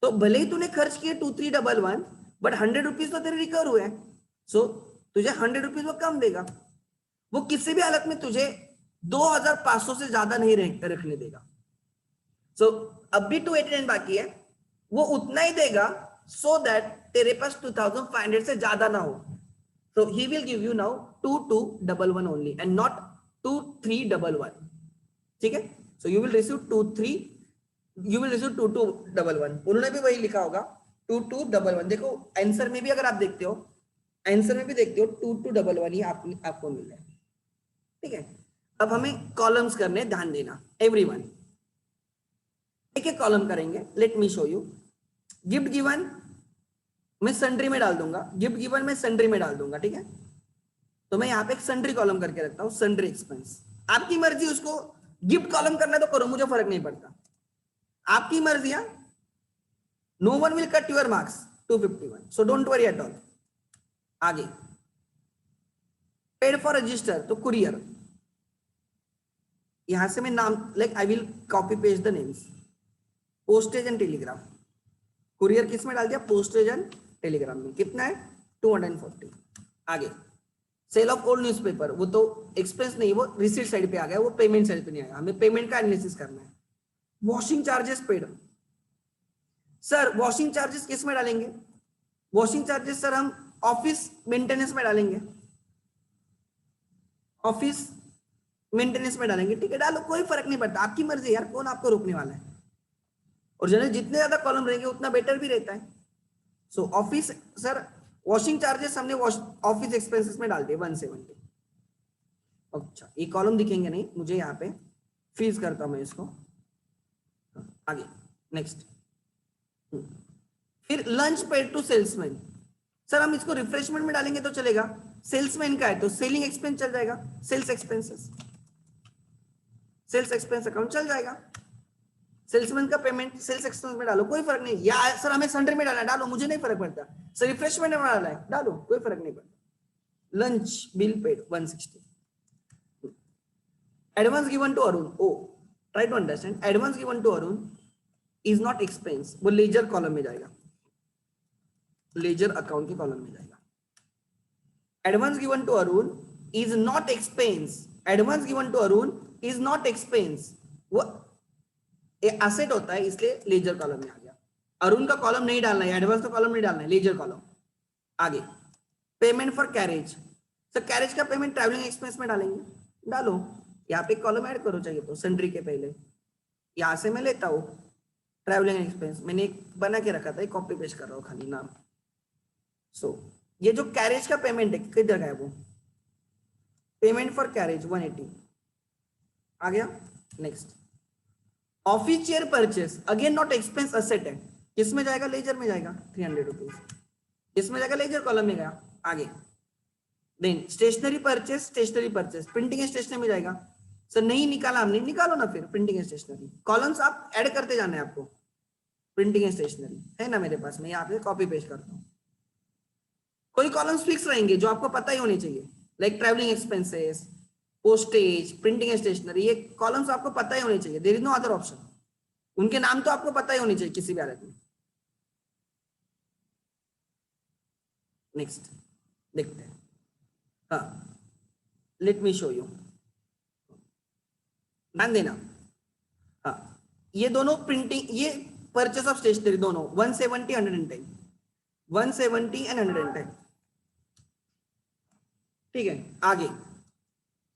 तो भले ही तूने खर्च किए 2311, बट 100 रुपीज तो तेरे रिकवर हुए। सो तुझे 100 रुपीज वो कम देगा। वो किसी भी हालत में तुझे 2500 से ज्यादा नहीं रखने देगा। सो अब भी 289 बाकी है, वो उतना ही देगा सो दैट तेरे पास 2500 से ज्यादा ना हो। So he will give you now 2211 only and not 2311. ठीक है? So you will receive 2211. उन्होंने भी वही लिखा होगा 2211। देखो आंसर में भी अगर आप देखते हो, आंसर में भी देखते हो 2211 ही आपको मिल रहा है। ठीक है? अब हमें कॉलम्स करने, ध्यान देना एवरीवन। एक एक कॉलम करेंगे। Let me show you. Gift given मैं सन्ड्री में डाल दूंगा, गिफ्ट गिवन मैं सन्ड्री में डाल दूंगा। ठीक है? तो मैं यहाँ पे एक सन्ड्री कॉलम करके रखता हूँ, सन्ड्री एक्सपेंस। आपकी मर्जी, उसको गिफ्ट कॉलम करना तो करो, मुझे फर्क नहीं पड़ता, आपकी मर्जी। No one will cut your marks 251, so don't worry at all. आगे पेड फॉर रजिस्टर, तो कुरियर। यहां से मैं नाम like I will copy paste the names. Postage and telegraph, courier किस में डाल दिया? पोस्टेज एंड टेलीग्राम में। कितना है? 240। आगे सेल ऑफ ओल्ड न्यूज़पेपर, वो तो एक्सपेंस नहीं, वो रिसीट साइड पे आ गया, वो पेमेंट साइड पे नहीं आया। हमें पेमेंट का एनालिसिस करना है। Washing charges paid, sir washing charges किस में डालेंगे? वॉशिंग चार्जेस सर हम ऑफिस मेंटेनेंस में डालेंगे, ऑफिस मेंटेनेंस में डालेंगे। ठीक है, डालो, कोई फर्क नहीं पड़ता, आपकी मर्जी यार, कौन आपको रोकने वाला है। और जनरली जितने ज्यादा कॉलम रहेंगे उतना बेटर भी रहता है। सो ऑफिस सर वॉशिंग चार्जेस हमने ऑफिस एक्सपेंसेस में डाल दिए 170। अच्छा, ये कॉलम दिखेंगे नहीं मुझे, यहाँ पे फ्रीज करता हूं मैं इसको। आगे नेक्स्ट, फिर lunch paid to salesman. Sir हम इसको रिफ्रेशमेंट में डालेंगे तो चलेगा, सेल्समैन का है तो सेलिंग एक्सपेंस चल जाएगा, sales expenses, sales expense account चल जाएगा। सेल्समैन का पेमेंट सेल्स एक्सपेंस में डालो, कोई फर्क नहीं। या सर हमें सन्ड्री में डालना है, डालो, मुझे नहीं फर्क पड़ता। सर रिफ्रेशमेंट में डालना है, डालो, कोई फर्क नहीं पड़ता। Lunch bill paid 160। Advance given to Arun, oh try to understand, advance given to Arun is not expense, वो लेजर कॉलम में जाएगा, लेजर अकाउंट के कॉलम में जाएगा। Advance given to Arun is not expense, advance given to Arun is not expense, वो asset होता है, इसलिए लेजर कॉलम में आ गया। अरुण का कॉलम नहीं डालना है, एडवांस का कॉलम नहीं डालना है, लेजर कॉलम। आगे payment for carriage, sir carriage का पेमेंट ट्रैवलिंग एक्सपेंस में डालेंगे, डालो, यहाँ पे कॉलम ऐड करो चाहिए तो सन्ड्री के पहले। यहां से मैं लेता हूं ट्रैवलिंग एक्सपेंस मैंने एक बना के रखा था, कॉपी पेस्ट कर रहा हूँ खाली नाम। सो ये जो कैरेज का पेमेंट है किधर गया वो, पेमेंट फॉर कैरेज 180 आ गया। Next office chair purchase, again not expense asset है, किसमें जाएगा, लेजर में जाएगा 300 रुपीज, इसमें जाएगा लेजर कॉलम में गया। आगे then stationery purchase, printing stationery में जाएगा। सर नहीं निकाला हमने, निकालो ना फिर प्रिंटिंग स्टेशनरी, कॉलम्स आप ऐड करते जाना है आपको। प्रिंटिंग स्टेशनरी है ना मेरे पास, मैं यहाँ पे कॉपी पेस्ट करता हूँ। कोई कॉलम्स फिक्स रहेंगे जो आपको पता ही होने चाहिए, like travelling expenses, postage, printing stationery, ये कॉलम्स आपको पता ही होने चाहिए, there is no other option. उनके नाम तो आपको पता ही होने चाहिए किसी भी हालत में। नेक्स्ट देखते हैं, हाँ लेट मी शो यू, ध्यान देना। हाँ ये दोनों प्रिंटिंग, ये परचेस ऑफ स्टेशनरी दोनों 170 110, 170 एंड 110, ठीक है। आगे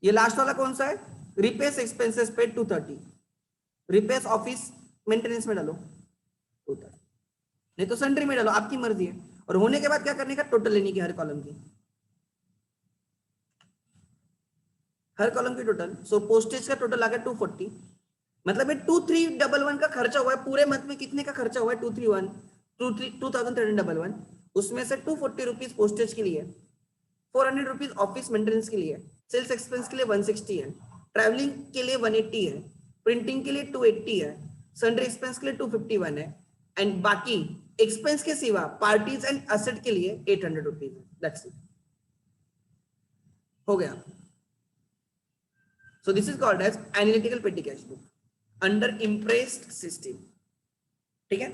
ये लास्ट वाला कौन सा है, repairs expenses paid 230, repairs office maintenance में डालो 230, नहीं तो सन्ड्री में डालो, आपकी मर्जी है। और होने के बाद क्या करने का, टोटल लेने की हर कॉलम की, हर कॉलम की टोटल। सो पोस्टेज का टोटल आ गया 240, मतलब ये 2311 का खर्चा हुआ है पूरे मंथ में। कितने का खर्चा हुआ है, 2311, उसमें से 240 रुपीज पोस्टेज के लिए, 400 रुपीज ऑफिस मेंटेनेंस के लिए, सेल्स एक्सपेंस के लिए 160 है, ट्रैवलिंग के लिए 180 है, प्रिंटिंग के लिए 280 है, सन्ड्री एक्सपेंस के लिए 251 है, एंड बाकी एक्सपेंस के सिवा पार्टीज एंड असेट के लिए 800 रुपीज है। दैट्स इट, हो गया। So this is called as analytical petty cash book under impressed system, ठीक है।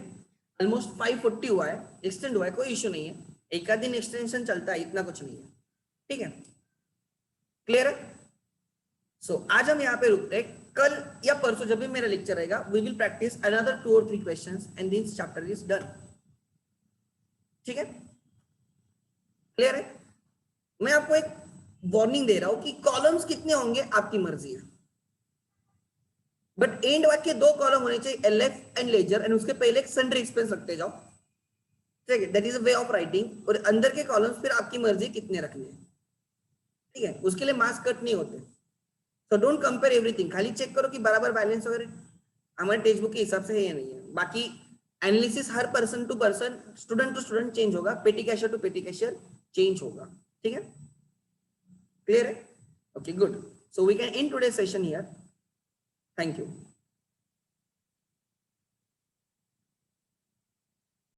ऑलमोस्ट 540 हुआ है, एक्सटेंड हुआ है, कोई इश्यू नहीं है, एक आध दिन एक्सटेंशन चलता है, इतना कुछ नहीं है, ठीक है। क्लियर है। सो आज हम यहाँ पे रुकते हैं, कल या परसों जब भी मेरा लेक्चर रहेगा we will practice another 2 or 3 questions and this chapter is done, ठीक है। क्लियर है। मैं आपको एक वार्निंग दे रहा हूं कि कॉलम्स कितने होंगे आपकी मर्जी है, बट एंड वाक्य 2 कॉलम होने चाहिए, एलएफ एंड लेजर, एंड उसके पहले एक सन्ड्री एक्सपेंस रखते जाओ, ठीक है। That is a way of writing. और अंदर के कॉलम्स फिर आपकी मर्जी कितने रखने हैं, ठीक है, उसके लिए मार्क्स कट नहीं होते। सो डोंट कंपेयर एवरीथिंग, खाली चेक करो कि बराबर बैलेंस वगैरह हमारे टेक्स्ट बुक के हिसाब से है या नहीं है। बाकी एनालिसिस हर person to person, student to student change होगा, petty cashier to petty cashier change होगा, ठीक है। Clear? Okay, good. So we can end today's session here. Thank you.